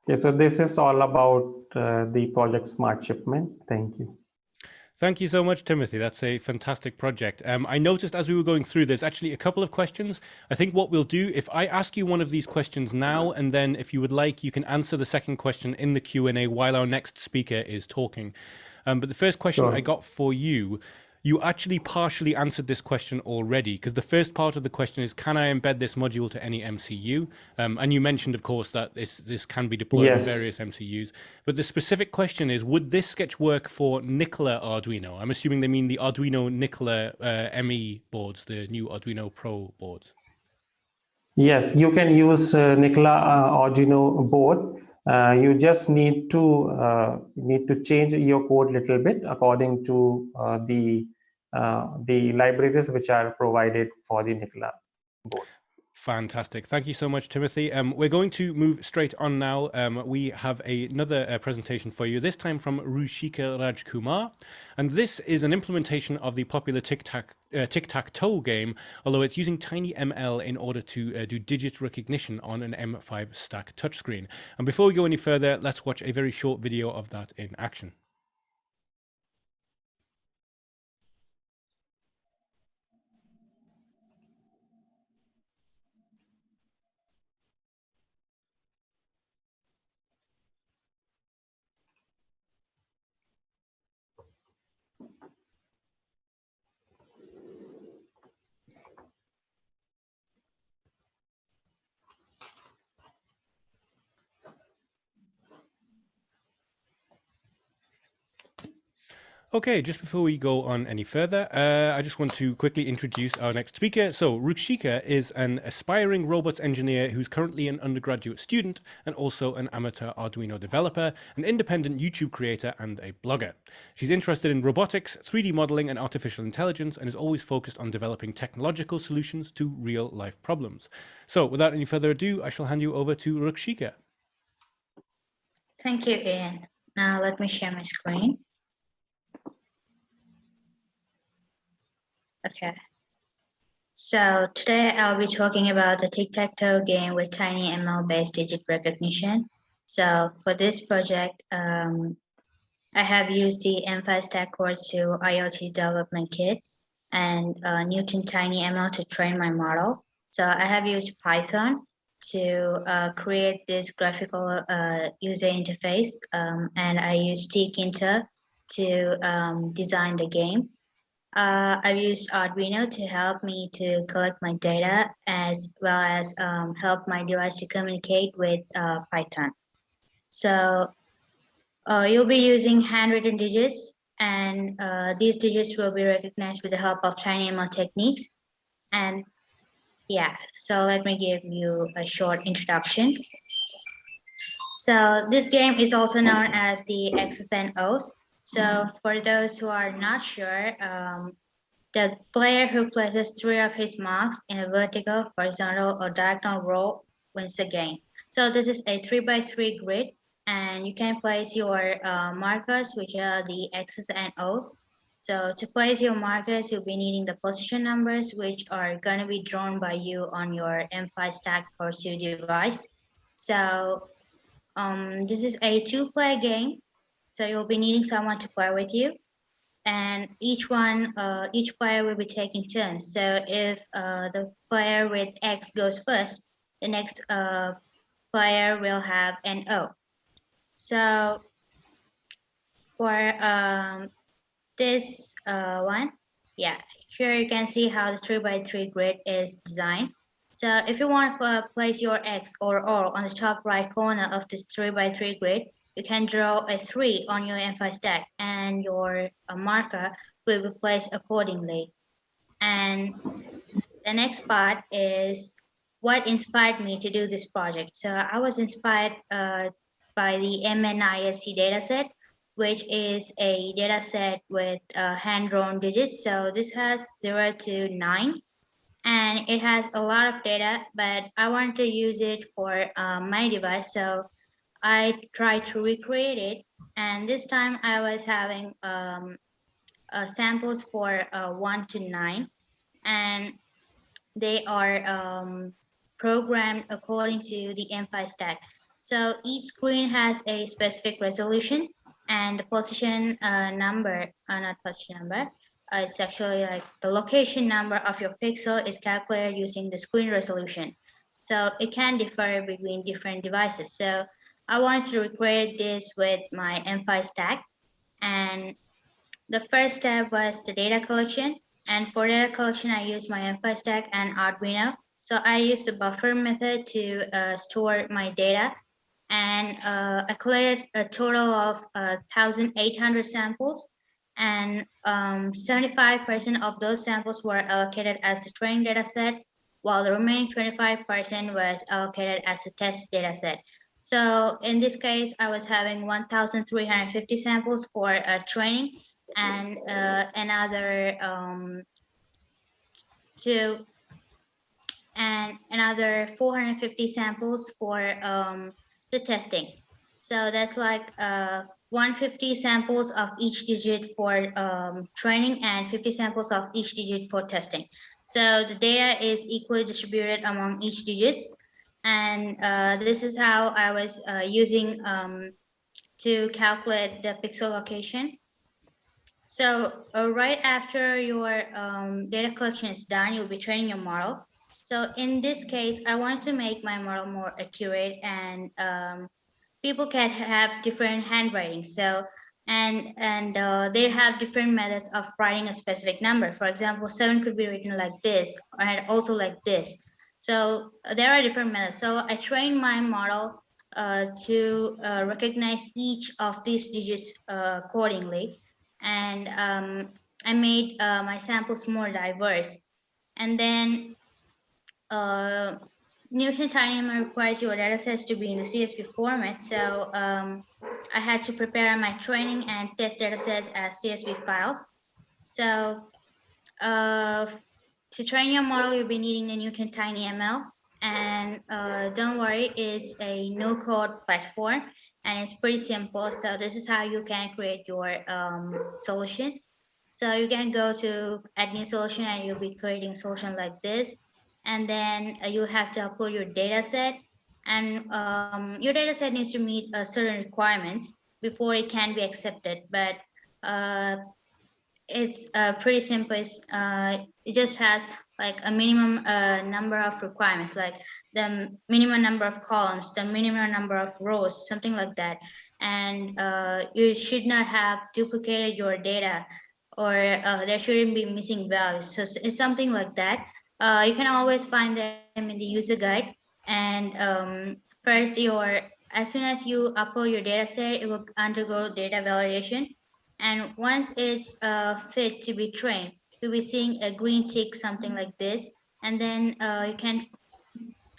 Okay, so this is all about the project Smart Shipment. Thank you. Thank you so much, Timothy. That's a fantastic project. I noticed as we were going through, there's actually a couple of questions. I think what we'll do, if I ask you one of these questions now, and then if you would like, you can answer the second question in the Q&A while our next speaker is talking. But the first question I got for you, you actually partially answered this question already, because the first part of the question is, can I embed this module to any MCU? And you mentioned, of course, that this can be deployed on various MCUs. But the specific question is, would this sketch work for Nicola Arduino? I'm assuming they mean the Arduino Nicola ME boards, the new Arduino Pro boards. Yes, you can use Nicola Arduino board. You just need to change your code a little bit according to the libraries which are provided for the Nicola board. Fantastic. Thank you so much, Timothy. We're going to move straight on now. We have another presentation for you, this time from Rushika Rajkumar. And this is an implementation of the popular tic-tac-toe game, although it's using TinyML in order to do digit recognition on an M5 stack touchscreen. And before we go any further, let's watch a very short video of that in action. Okay, just before we go on any further, I just want to quickly introduce our next speaker. So Rukshika is an aspiring robots engineer who's currently an undergraduate student and also an amateur Arduino developer, an independent YouTube creator, and a blogger. She's interested in robotics, 3D modeling, and artificial intelligence, and is always focused on developing technological solutions to real-life problems. So without any further ado, I shall hand you over to Rukshika. Thank you, Ian. Now let me share my screen. Okay. So today I'll be talking about the tic-tac-toe game with tiny ML-based digit recognition. So for this project, I have used the M5 Stack Core 2 IoT development kit and Neuton Tiny ML to train my model. So I have used Python to create this graphical user interface, and I used tkinter to design the game. I've used Arduino to help me to collect my data as well as help my device to communicate with Python. So you'll be using handwritten digits, and these digits will be recognized with the help of TinyML techniques. And yeah, so let me give you a short introduction. So this game is also known as the X's and O's. So for those who are not sure, the player who places 3 of his marks in a vertical, horizontal, or diagonal row wins the game. So this is a 3x3 grid, and you can place your markers, which are the X's and O's. So to place your markers, you'll be needing the position numbers, which are going to be drawn by you on your M5 Stack Core 2 device. So this is a 2-player game, so you'll be needing someone to play with you. And each player will be taking turns. So if the player with X goes first, the next player will have an O. So for this one, yeah, here you can see how the 3x3 grid is designed. So if you want to place your X or O on the top right corner of this 3x3 grid, you can draw a 3 on your M5 stack, and your marker will be placed accordingly. And the next part is what inspired me to do this project. So I was inspired by the MNIST dataset, which is a dataset with hand-drawn digits. So this has 0 to 9, and it has a lot of data, but I wanted to use it for my device. So I tried to recreate it, and this time I was having samples for 1 to 9, and they are programmed according to the M5 stack. So each screen has a specific resolution, and the position number, not position number, it's actually like the location number of your pixel is calculated using the screen resolution. So it can differ between different devices. So I wanted to recreate this with my M5 stack, and the first step was the data collection. And for data collection, I used my M5 stack and Arduino. So I used the buffer method to store my data. And I collected a total of 1,800 samples. And 75% of those samples were allocated as the training data set, while the remaining 25% was allocated as a test data set. So in this case, I was having 1,350 samples for training, and another 450 samples for the testing. So that's like 150 samples of each digit for training and 50 samples of each digit for testing. So the data is equally distributed among each digits. And this is how I was using to calculate the pixel location. So right after your data collection is done, you'll be training your model. So in this case, I wanted to make my model more accurate, and people can have different handwriting. So and they have different methods of writing a specific number. For example, 7 could be written like this, and also like this. So there are different methods. So I trained my model to recognize each of these digits accordingly. and I made my samples more diverse. And then Neuton TinyML requires your datasets to be in the CSV format. So I had to prepare my training and test datasets as CSV files. So to train your model, you'll be needing the Neuton TinyML. And don't worry, it's a no-code platform, and it's pretty simple. So this is how you can create your solution. So you can go to add new solution, and you'll be creating a solution like this. And then you'll have to upload your data set. And your data set needs to meet certain requirements before it can be accepted. But it's pretty simple. It just has like a minimum number of requirements, like the minimum number of columns, the minimum number of rows, something like that. And you should not have duplicated your data, or there shouldn't be missing values. So it's something like that. You can always find them in the user guide. And first, as soon as you upload your data set, it will undergo data validation. And once it's fit to be trained, you'll be seeing a green tick, something like this. And then you can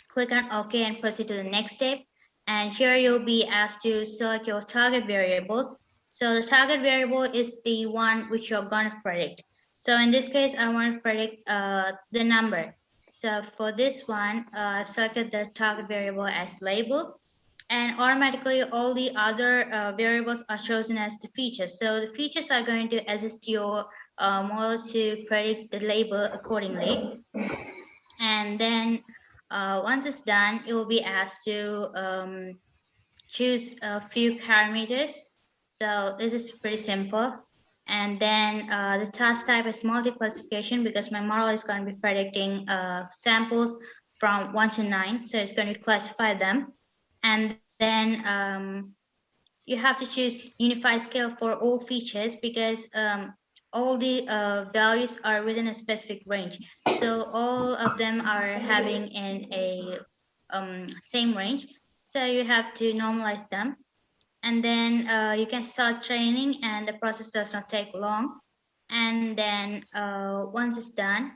click on OK and proceed to the next step. And here you'll be asked to select your target variables. So the target variable is the one which you're going to predict. So in this case, I want to predict the number. So for this one, I've selected the target variable as label. And automatically all the other variables are chosen as the features. So the features are going to assist your model to predict the label accordingly. And then once it's done, it will be asked to choose a few parameters. So this is pretty simple. And then the task type is multi-classification, because my model is going to be predicting samples from 1 to 9. So it's going to classify them. And then you have to choose unified scale for all features, because all the values are within a specific range. So all of them are having in a same range. So you have to normalize them. And then you can start training, and the process does not take long. And then once it's done,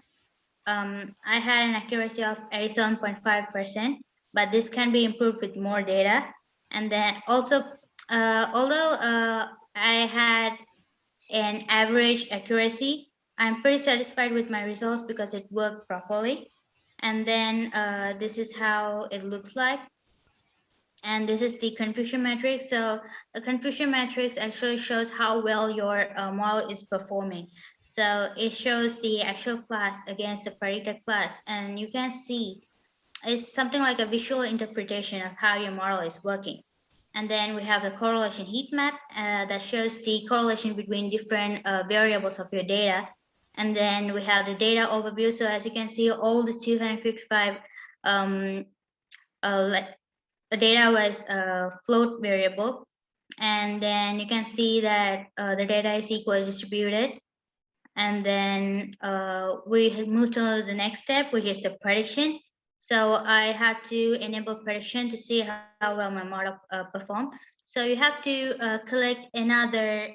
I had an accuracy of 87.5%, but this can be improved with more data. And then also, although I had an average accuracy, I'm pretty satisfied with my results because it worked properly. And then this is how it looks like. And this is the confusion matrix. So the confusion matrix actually shows how well your model is performing. So it shows the actual class against the predicted class. And you can see it's something like a visual interpretation of how your model is working. And then we have the correlation heat map that shows the correlation between different variables of your data. And then we have the data overview. So as you can see, all the 255 the data was a float variable. And then you can see that the data is equally distributed. And then we move to the next step, which is the prediction. So I had to enable prediction to see how well my model performed. So you have to collect another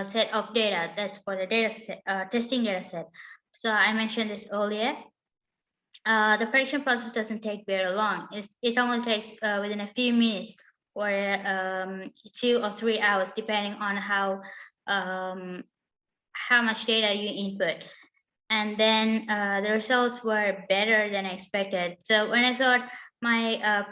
set of data. That's for the data set, testing data set. So I mentioned this earlier. The prediction process doesn't take very long. It only takes within a few minutes, or 2 or 3 hours, depending on how much data you input. And then the results were better than expected. So when I thought my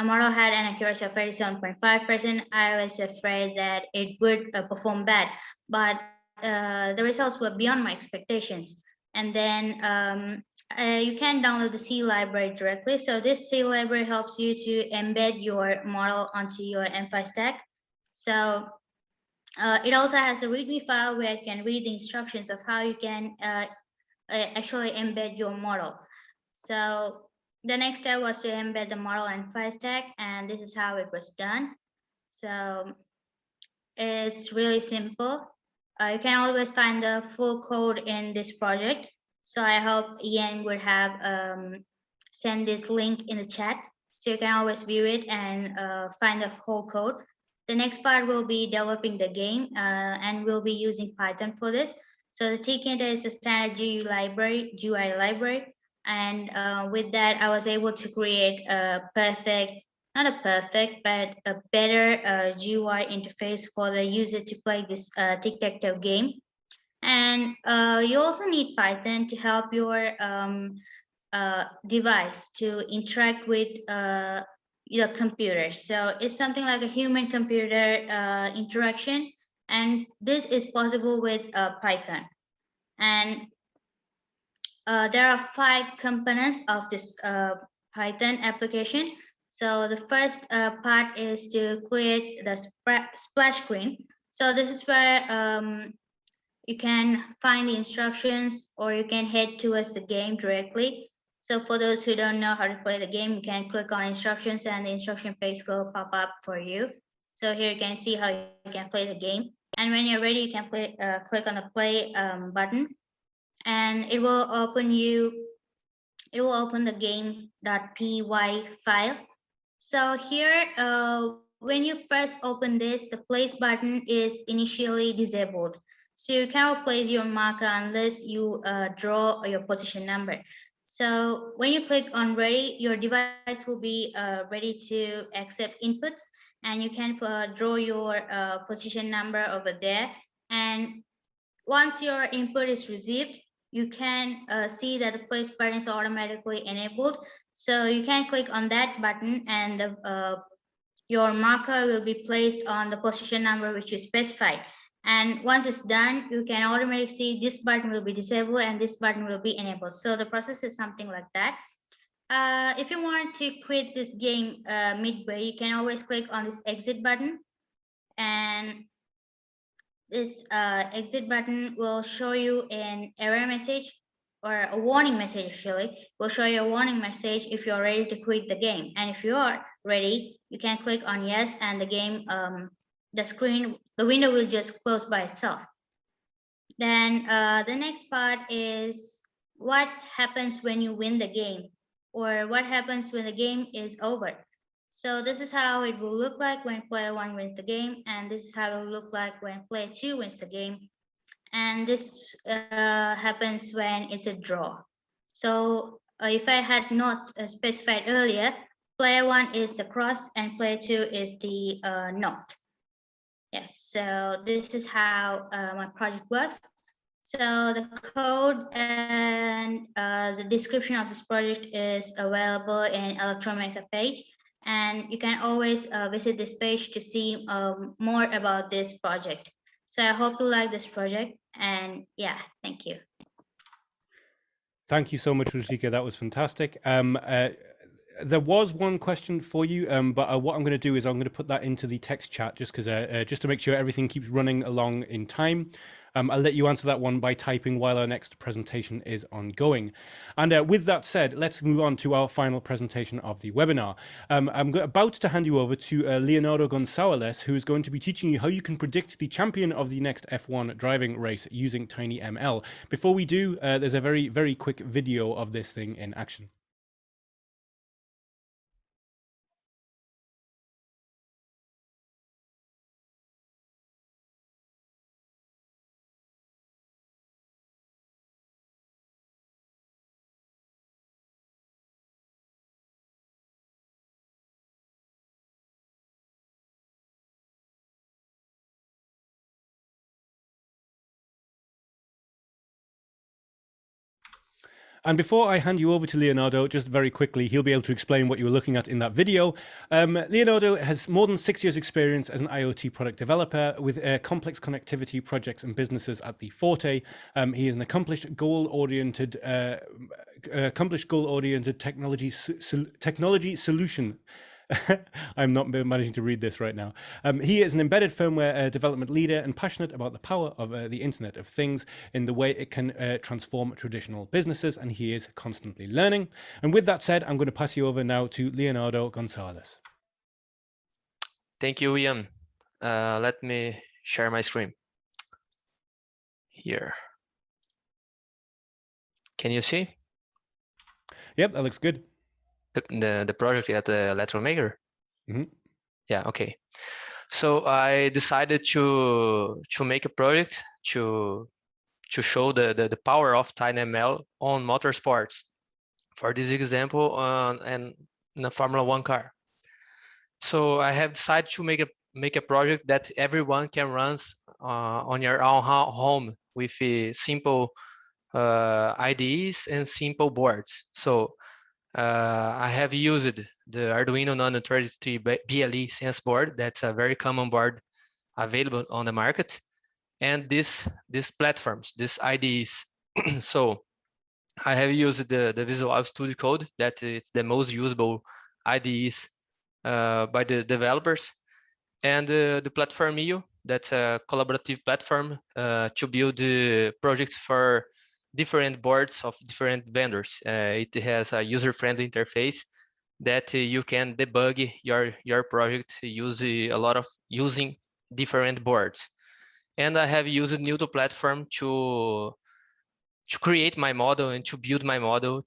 model had an accuracy of 37.5%, I was afraid that it would perform bad. But the results were beyond my expectations. And then you can download the C library directly. So this C library helps you to embed your model onto your M5 stack. So it also has a README file where you can read the instructions of how you can actually embed your model. So the next step was to embed the model in M5 stack, and this is how it was done. So it's really simple. You can always find the full code in this project. So I hope Ian would have send this link in the chat, so you can always view it and find the whole code. The next part will be developing the game, and we'll be using Python for this. So the Tkinter is a standard GUI library, and with that, I was able to create a not a perfect, but a better GUI interface for the user to play this tic-tac-toe game. And you also need Python to help your device to interact with your computer. So it's something like a human-computer interaction, and this is possible with Python. And there are 5 components of this Python application. So the first part is to create the splash screen. So this is where you can find the instructions, or you can head towards the game directly. So for those who don't know how to play the game, you can click on instructions and the instruction page will pop up for you. So here you can see how you can play the game. And when you're ready, you can click on the play button, and it will open the game.py file. So here, when you first open this, the place button is initially disabled. So you cannot place your marker unless you draw your position number. So when you click on ready, your device will be ready to accept inputs, and you can draw your position number over there. And once your input is received, you can see that the place button is automatically enabled. So you can click on that button, and your marker will be placed on the position number which you specified. And once it's done, you can automatically see this button will be disabled and this button will be enabled. So the process is something like that. If you want to quit this game midway, you can always click on this exit button, and this exit button will show you an error message, or a warning message. Actually, will show you a warning message if you're ready to quit the game. And if you are ready, you can click on yes, and the game, the window will just close by itself. Then the next part is what happens when you win the game, or what happens when the game is over. So this is how it will look like when player 1 wins the game, and this is how it will look like when player 2 wins the game. And this happens when it's a draw. So if I had not specified earlier, player 1 is the cross and player 2 is the not. Yes, so this is how my project works. So the code and the description of this project is available in Neuton Maker page. And you can always visit this page to see more about this project. So I hope you like this project, and yeah, thank you. Thank you so much, Ruchika. That was fantastic. There was one question for you, but what I'm going to do is I'm going to put that into the text chat just to make sure everything keeps running along in time. I'll let you answer that one by typing while our next presentation is ongoing. And with that said, let's move on to our final presentation of the webinar. I'm about to hand you over to Leonardo Gonçalves, who is going to be teaching you how you can predict the champion of the next F1 driving race using TinyML. Before we do, there's a very, very quick video of this thing in action. And before I hand you over to Leonardo, just very quickly, he'll be able to explain what you were looking at in that video. Leonardo has more than 6 years experience as an IoT product developer with complex connectivity projects and businesses at the Forte. He is an accomplished goal-oriented technology solution. I'm not managing to read this right now. He is an embedded firmware development leader and passionate about the power of the Internet of Things in the way it can transform traditional businesses, and he is constantly learning. And with that said, I'm going to pass you over now to Leonardo Gonçalves. Thank you, Ian. Let me share my screen here. Can you see? Yep, that looks good. The project at the Neuton Maker. Mm-hmm. Yeah, okay. So I decided to make a project to show the power of TinyML on motorsports. For this example, and in a Formula One car. So I have decided to make a project that everyone can run on your own home with simple IDEs and simple boards. So I have used the Arduino Nano 33 BLE Sense board. That's a very common board available on the market, and these platforms, these IDEs. So I have used the Visual Studio Code, that it's the most usable IDEs by the developers, and the Platform EU, that's a collaborative platform to build projects for different boards of different vendors. It has a user-friendly interface that you can debug your project using different boards. And I have used Neuton platform to create my model and to build my model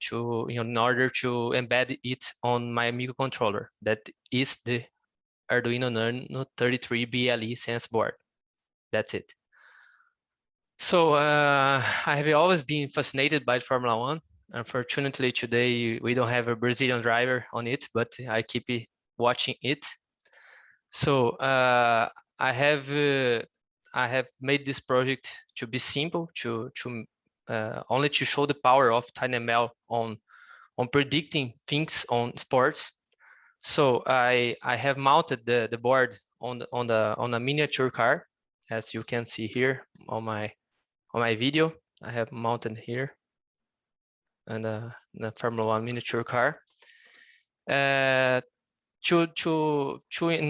in order to embed it on my microcontroller. That is the Arduino Nano 33 BLE Sense board. That's it. So I have always been fascinated by Formula One. Unfortunately, today we don't have a Brazilian driver on it, but I keep watching it. So I have made this project to be simple, to only to show the power of TinyML on predicting things on sports. So I have mounted the board on a miniature car, as you can see here on my video. I have mounted here, and the Formula One miniature car. In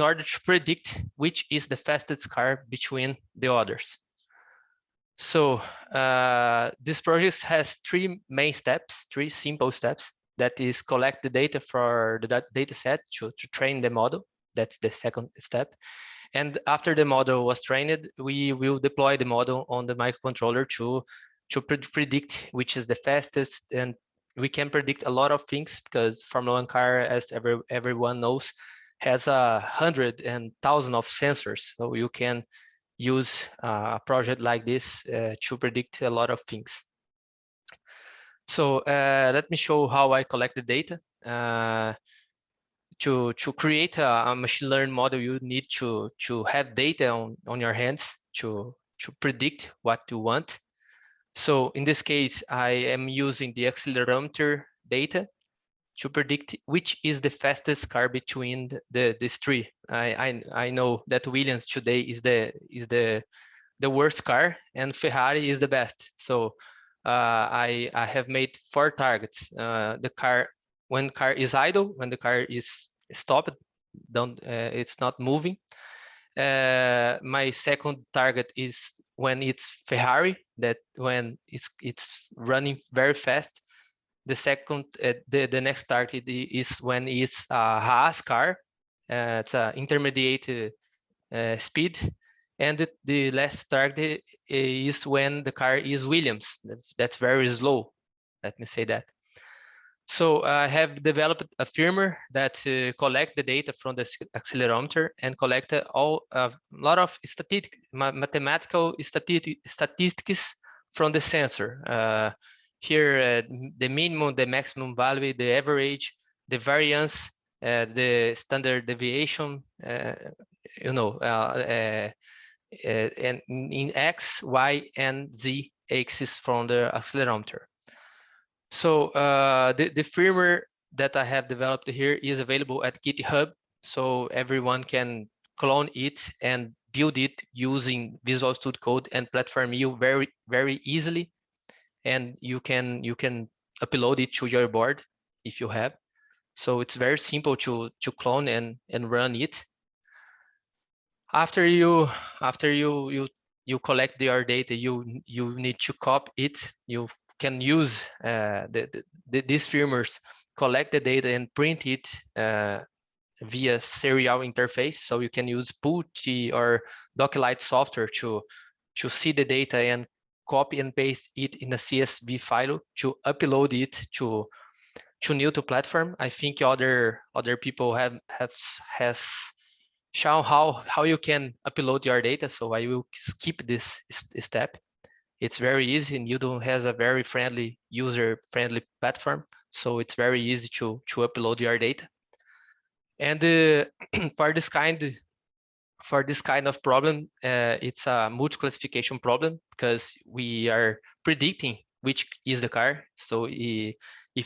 order to predict which is the fastest car between the others. So this project has three main steps, three simple steps. That is, collect the data for the data set to train the model. That's the second step. And after the model was trained, we will deploy the model on the microcontroller to predict which is the fastest. And we can predict a lot of things, because Formula One car, as everyone knows, has 100 and 1,000 of sensors. So you can use a project like this to predict a lot of things. So let me show how I collect the data. To create a machine learning model, you need to have data on your hands to predict what you want. So in this case, I am using the accelerometer data to predict which is the fastest car between these three. I know that Williams today is the worst car, and Ferrari is the best. So I have made 4 targets. The car, when car is idle, when the car is stopped, it's not moving. My second target is when it's Ferrari, that when it's running very fast. The second, the next target is when it's a Haas car. It's an intermediate speed. And the last target is when the car is Williams. That's very slow. Let me say that. So I have developed a firmware that collect the data from the accelerometer and collect a lot of mathematical statistics from the sensor. Here, the minimum, the maximum value, the average, the variance, the standard deviation, and in X, Y, and Z axis from the accelerometer. So the firmware that I have developed here is available at GitHub, so everyone can clone it and build it using Visual Studio Code and Platform EU very, very easily. And you can upload it to your board if you have. So it's very simple to clone and run it. After you collect your data, you need to copy it. You can use these firmwares, collect the data and print it via serial interface. So you can use PuTTY or Doclite software to see the data and copy and paste it in a CSV file to upload it to Neuton platform. I think other people has show how you can upload your data. So I will skip this step. It's very easy, and Neuton has a very friendly, user-friendly platform. So it's very easy to upload your data. And for this kind of problem, it's a multi-classification problem, because we are predicting which is the car. So if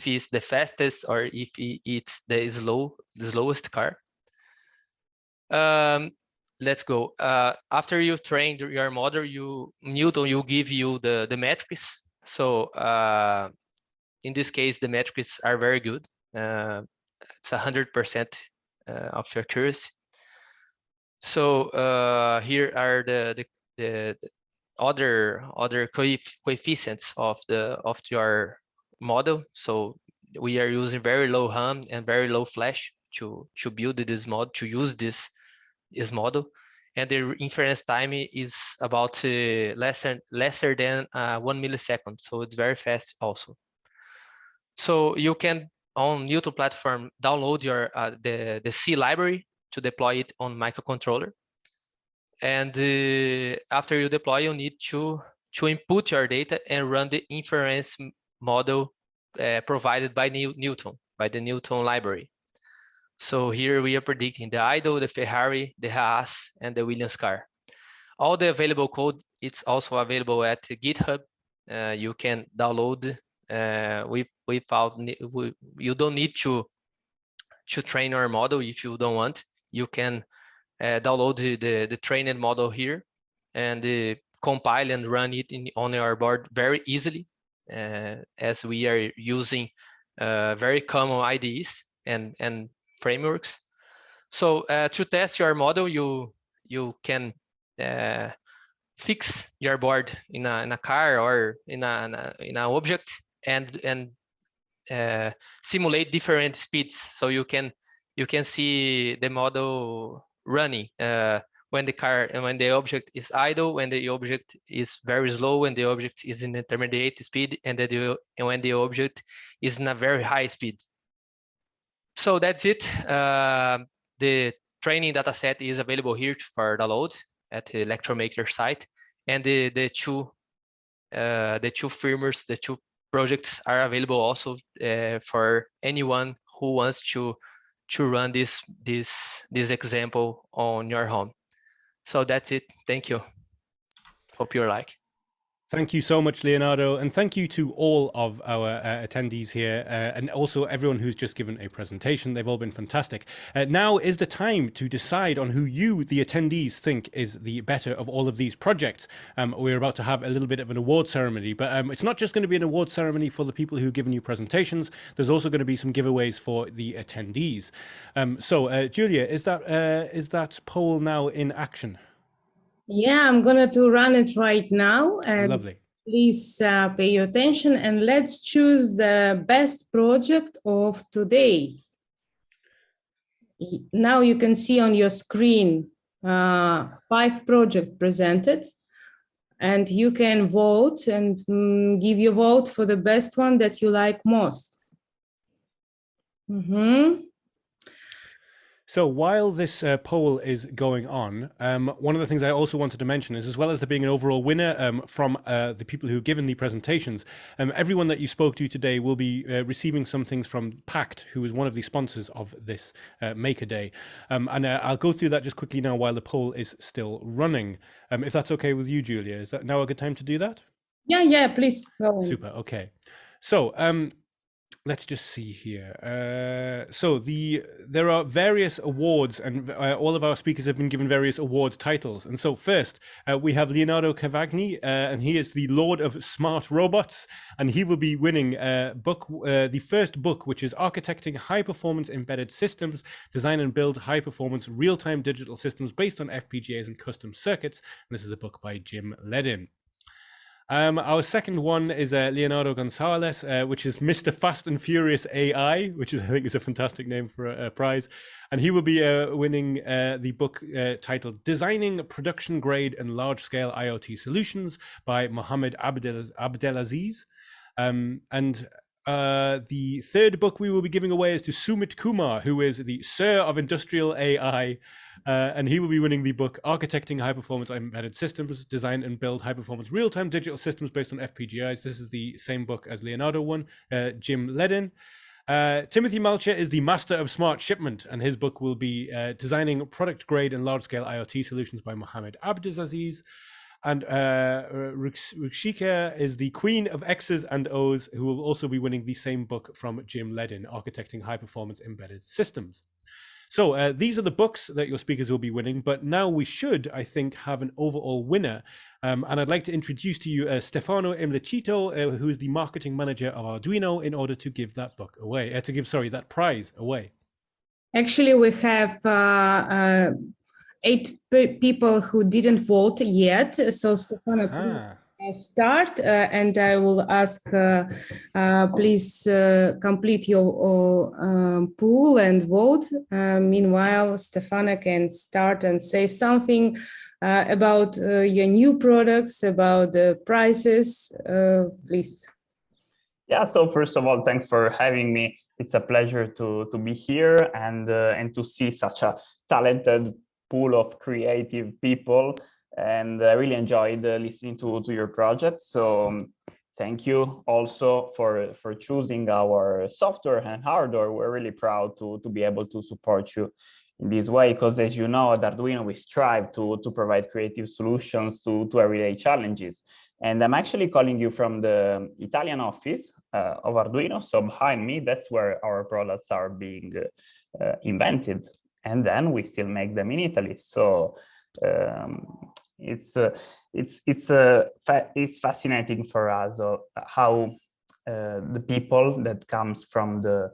it's the fastest or if it's the slowest car. Let's go. After you train your model, Neuton will give you the metrics. So in this case, the metrics are very good. It's 100% of accuracy. So here are the other coefficients of your model. So we are using very low RAM and very low flash to build this model, to use this model, and the inference time is about lesser than 1 millisecond. So it's very fast also. So you can on Neuton platform download your the C library to deploy it on microcontroller. And after you deploy, you need to input your data and run the inference model provided by Neuton, by the Neuton library. So here we are predicting the Idol, the Ferrari, the Haas, and the Williams car. All the available code, it's also available at GitHub. You can download without, you don't need to train your model if you don't want. You can download the trained model here and compile and run it on your board very easily, as we are using very common IDEs and frameworks. So to test your model, you can fix your board in a car or in an object and simulate different speeds. So you can see the model running when the object is idle, when the object is very slow, when the object is in intermediate speed, and when the object is in a very high speed. So that's it. The training data set is available here for download at the Neuton Maker site, and the two firmwares, the two projects are available also for anyone who wants to run this example on your home. So that's it. Thank you. Hope you like. Thank you so much, Leonardo, and thank you to all of our attendees here, and also everyone who's just given a presentation. They've all been fantastic. Now is the time to decide on who you, the attendees, think is the better of all of these projects. We're about to have a little bit of an award ceremony, but it's not just going to be an award ceremony for the people who've given you presentations. There's also going to be some giveaways for the attendees. So, Julia, is that poll now in action? Yeah, I'm going to run it right now. And lovely. Please pay your attention and let's choose the best project of today. Now you can see on your screen 5 projects presented, and you can vote and give your vote for the best one that you like most. So while this poll is going on, one of the things I also wanted to mention is, as well as there being an overall winner from the people who've given the presentations, everyone that you spoke to today will be receiving some things from Pact, who is one of the sponsors of this Maker Day. And I'll go through that just quickly now while the poll is still running. If that's okay with you, Julia, is that now a good time to do that? Yeah, please go on. Super, okay. So, let's just see here. So there are various awards, and all of our speakers have been given various awards titles. And so first, we have Leonardo Cavagni, and he is the Lord of Smart Robots, and he will be winning the first book, which is Architecting High-Performance Embedded Systems, Design and Build High-Performance Real-Time Digital Systems Based on FPGAs and Custom Circuits. And this is a book by Jim Ledin. Our second one is Leonardo Gonzalez, which is Mr. Fast and Furious AI, which I think is a fantastic name for a prize. And he will be winning the book titled Designing Production Grade and Large Scale IoT Solutions by Mohammed Abdelaziz. And The third book we will be giving away is to Sumit Kumar, who is the Sir of Industrial AI, and he will be winning the book Architecting High-Performance Embedded Systems, Design and Build High-Performance Real-Time Digital Systems Based on FPGAs. This is the same book as Leonardo won, Jim Ledin. Timothy Malcher is the Master of Smart Shipment, and his book will be Designing Product-Grade and Large-Scale IoT Solutions by Mohammed Abdelaziz. And Rukshika is the Queen of X's and O's, who will also be winning the same book from Jim Ledin, Architecting High-Performance Embedded Systems. So these are the books that your speakers will be winning, but now we should, I think, have an overall winner. And I'd like to introduce to you Stefano Imlecito, who is the marketing manager of Arduino, in order to give that book away, that prize away. Actually, we have 8 people who didn't vote yet. So Stefano, please start, and I will ask, please complete your pool and vote. Meanwhile, Stefano can start and say something about your new products, about the prices, please. Yeah, so first of all, thanks for having me. It's a pleasure to be here and to see such a talented pool of creative people, and I really enjoyed listening to your project. So thank you also for choosing our software and hardware. We're really proud to be able to support you in this way, because as you know, at Arduino, we strive to provide creative solutions to everyday challenges. And I'm actually calling you from the Italian office of Arduino. So behind me, that's where our products are being invented. And then we still make them in Italy. So it's fascinating for us how the people that comes from the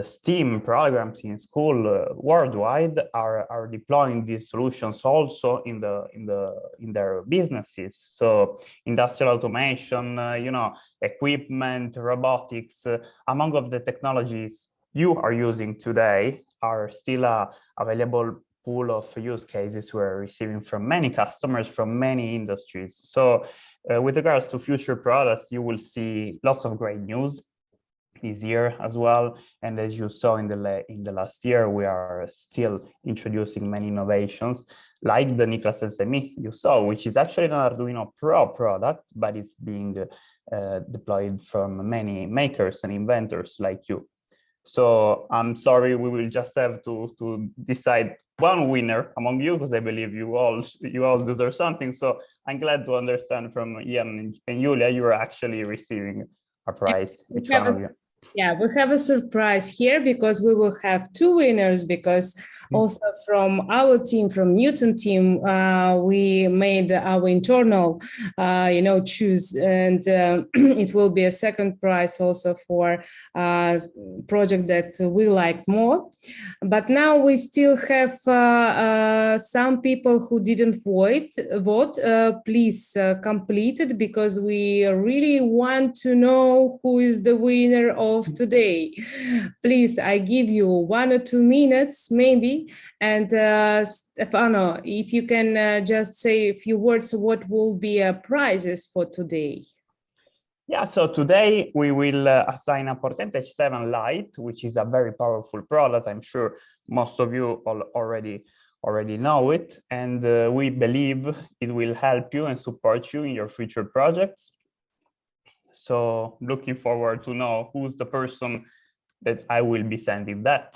STEAM programs in school worldwide are deploying these solutions also in their businesses. So industrial automation, equipment, robotics, among of the technologies you are using today are still available pool of use cases we're receiving from many customers from many industries. So with regards to future products, you will see lots of great news this year as well. And as you saw in the last year, we are still introducing many innovations like the Niklas SME you saw, which is actually an Arduino Pro product, but it's being deployed from many makers and inventors like you. So I'm sorry, we will just have to decide one winner among you, because I believe you all deserve something. So I'm glad to understand from Ian and Julia, you are actually receiving a prize, each one of you. Yeah, we have a surprise here, because we will have 2 winners, because also from our team, from Neuton team, we made our internal, choose, and it will be a second prize also for a project that we like more. But now we still have some people who didn't vote. Please complete it, because we really want to know who is the winner of today. Please, I give you 1 or 2 minutes maybe, and Stefano, if you can just say a few words, what will be prizes for today? Yeah, so today we will assign a Portente H7 Lite, which is a very powerful product. I'm sure most of you already know it, and we believe it will help you and support you in your future projects. So looking forward to know who's the person that I will be sending that.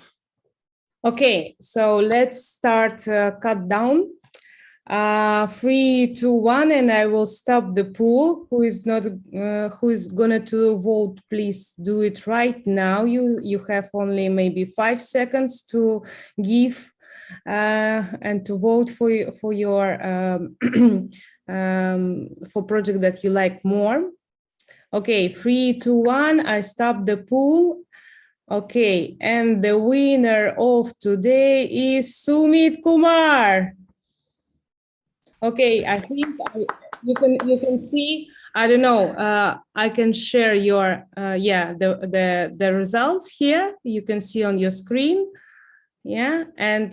Okay, so let's start cut down. 3, 2, 1, and I will stop the poll. Who is gonna to vote? Please do it right now. You have only maybe 5 seconds to give and to vote for your for project that you like more. Okay, 3, 2, 1. I stop the poll. Okay, and the winner of today is Sumit Kumar. Okay, I think you can see. I don't know. I can share your the results here. You can see on your screen. Yeah, and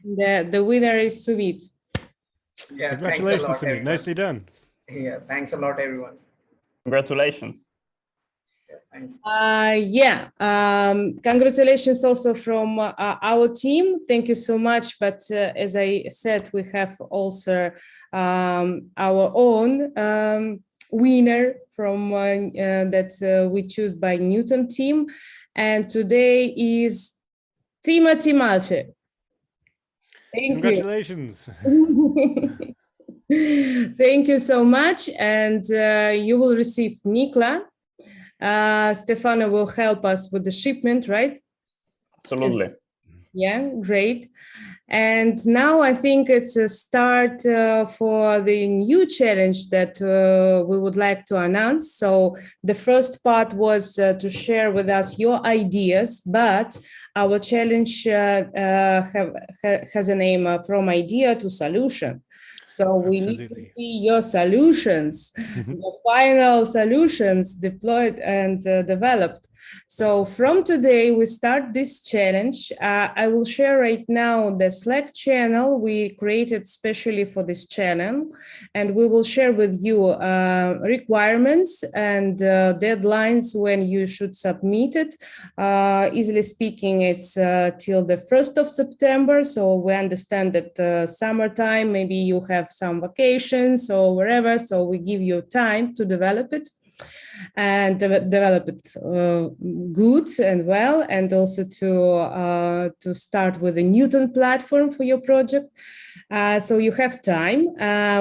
the winner is Sumit. Yeah, congratulations, Sumit. Nicely done. Yeah, thanks a lot, everyone. Congratulations. Yeah, congratulations also from our team. Thank you so much. But as I said, we have also our own winner from that we choose by Neuton team. And today is Timothy Malche. Thank Congratulations. you. Thank you so much. And you will receive Nikla. Stefano will help us with the shipment, right? Absolutely. Yeah, great. And now I think it's a start for the new challenge that we would like to announce. So the first part was to share with us your ideas, but our challenge has a name from idea to solution. So we need to see your solutions, the final solutions deployed and developed. So from today, we start this challenge. I will share right now the Slack channel we created specially for this channel, and we will share with you requirements and deadlines when you should submit it. Easily speaking, it's till the 1st of September. So we understand that summertime, maybe you have some vacations or wherever. So we give you time to develop it and develop it good and well, and also to start with a Neuton platform for your project. So you have time.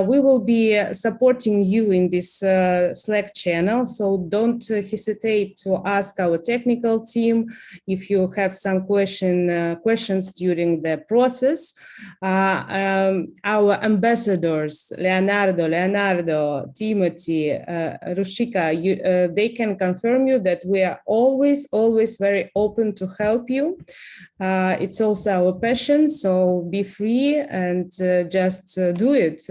We will be supporting you in this Slack channel. So don't hesitate to ask our technical team if you have some questions during the process. Our ambassadors, Leonardo, Timothy, Rushika, they can confirm you that we are always very open to help you. It's also our passion, so be free and just do it.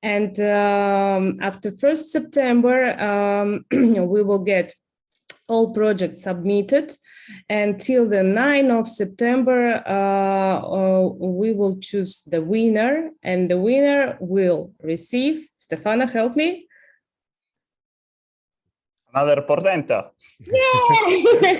And after 1st September, we will get all projects submitted. Until the 9th of September, we will choose the winner, and the winner will receive, Stefano, help me. Another portento. Yeah.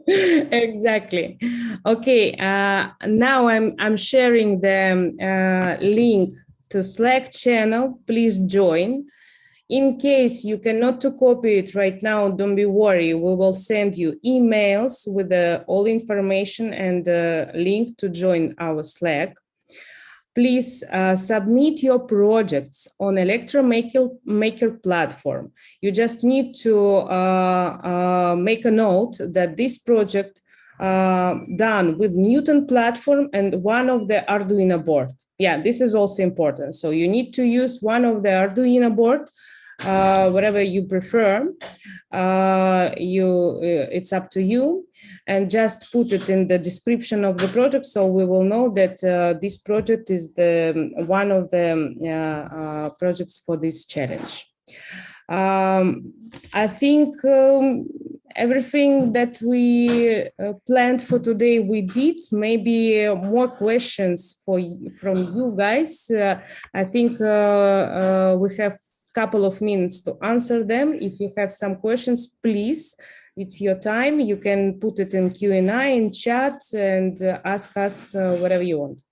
Exactly. Okay. Now I'm sharing the link to Slack channel. Please join. In case you cannot to copy it right now, don't be worried. We will send you emails with all information and the link to join our Slack. Please submit your projects on Maker platform. You just need to make a note that this project done with Neuton platform and one of the Arduino board. Yeah, this is also important. So you need to use one of the Arduino board, whatever you prefer. It's up to you, and just put it in the description of the project, so we will know that this project is the one of the projects for this challenge. I think everything that we planned for today we did. Maybe more questions from you guys. I think we have couple of minutes to answer them. If you have some questions, please, it's your time. You can put it in Q&A, in chat, and ask us whatever you want.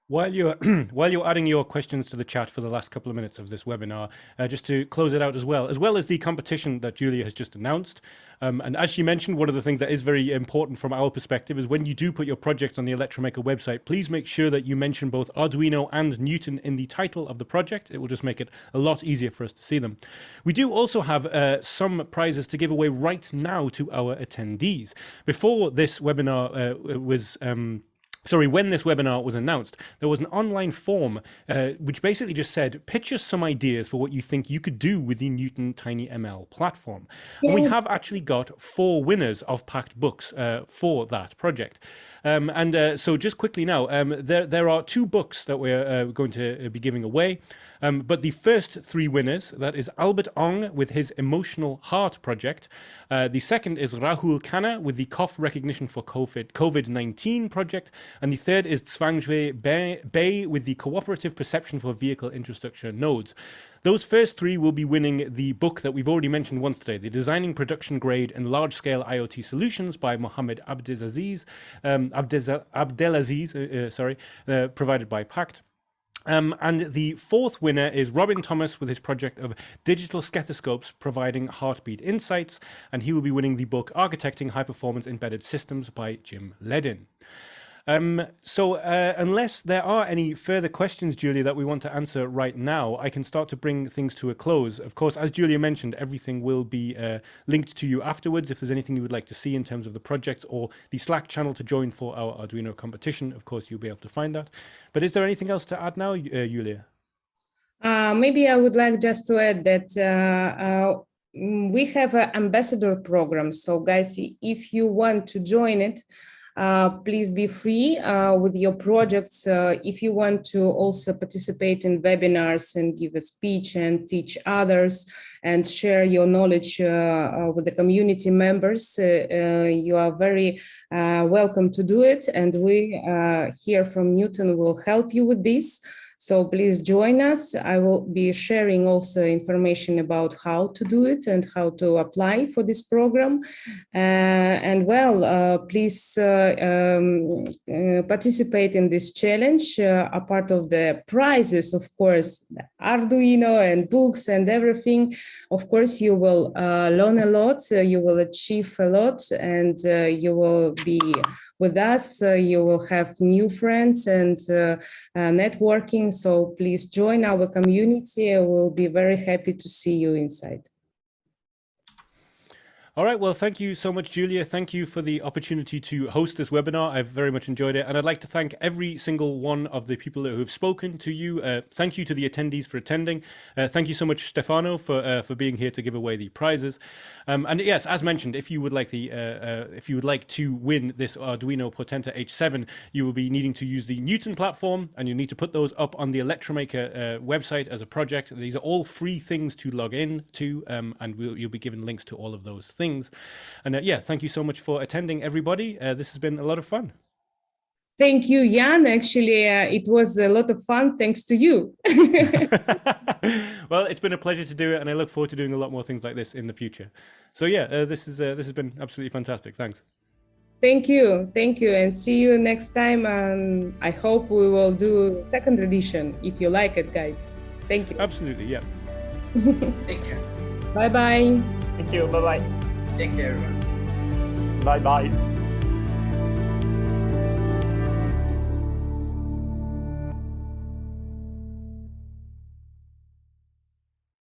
While you're adding your questions to the chat for the last couple of minutes of this webinar, just to close it out as well as the competition that Julia has just announced. And as she mentioned, one of the things that is very important from our perspective is when you do put your projects on the Electromaker website, please make sure that you mention both Arduino and Neuton in the title of the project. It will just make it a lot easier for us to see them. We do also have some prizes to give away right now to our attendees. Before this webinar when this webinar was announced, there was an online form which basically just said, pitch us some ideas for what you think you could do with the Neuton TinyML platform. And we have actually got 4 winners of packed books for that project. So just quickly now, there are 2 books that we're going to be giving away. But the first 3 winners, that is Albert Ong with his Emotional Heart project. The second is Rahul Khanna with the Cough Recognition for COVID-19 project. And the third is Zwangshui Bay with the Cooperative Perception for Vehicle Infrastructure Nodes. Those first three will be winning the book that we've already mentioned once today, the Designing Production Grade and Large-Scale IoT Solutions by Mohammed Abdelaziz, provided by Pact. And the fourth winner is Robin Thomas with his project of digital stethoscopes providing heartbeat insights, and he will be winning the book Architecting High Performance Embedded Systems by Jim Ledin. Unless there are any further questions, Julia, that we want to answer right now, I can start to bring things to a close. Of course, as Julia mentioned, everything will be linked to you afterwards. If there's anything you would like to see in terms of the project or the Slack channel to join for our Arduino competition, of course, you'll be able to find that. But is there anything else to add now, Julia? Maybe I would like just to add that we have an ambassador program. So guys, if you want to join it, please be free with your projects. If you want to also participate in webinars and give a speech and teach others and share your knowledge with the community members, you are very welcome to do it. And we here from Neuton will help you with this. So please join us. I will be sharing also information about how to do it and how to apply for this program. Please participate in this challenge. A part of the prizes, of course, the Arduino and books and everything. Of course, you will learn a lot, you will achieve a lot, and you will be with us. You will have new friends and networking. So please join our community. I will be very happy to see you inside. All right, well, thank you so much, Julia. Thank you for the opportunity to host this webinar. I've very much enjoyed it. And I'd like to thank every single one of the people who have spoken to you. Thank you to the attendees for attending. Thank you so much, Stefano, for being here to give away the prizes. And yes, as mentioned, if you would like to win this Arduino Potenta H7, you will be needing to use the Neuton platform, and you need to put those up on the Electromaker website as a project. These are all free things to log in to, and you'll be given links to all of those things. And yeah, thank you so much for attending, everybody. This has been a lot of fun. Thank you, Jan. Actually, it was a lot of fun thanks to you. Well, it's been a pleasure to do it, and I look forward to doing a lot more things like this in the future. So yeah, this has been absolutely fantastic. Thanks. Thank you, and see you next time. I hope we will do second edition if you like it, guys. Thank you. Absolutely, yeah. Take care. Bye bye. Thank you. Bye bye. Take care, everyone. Bye bye.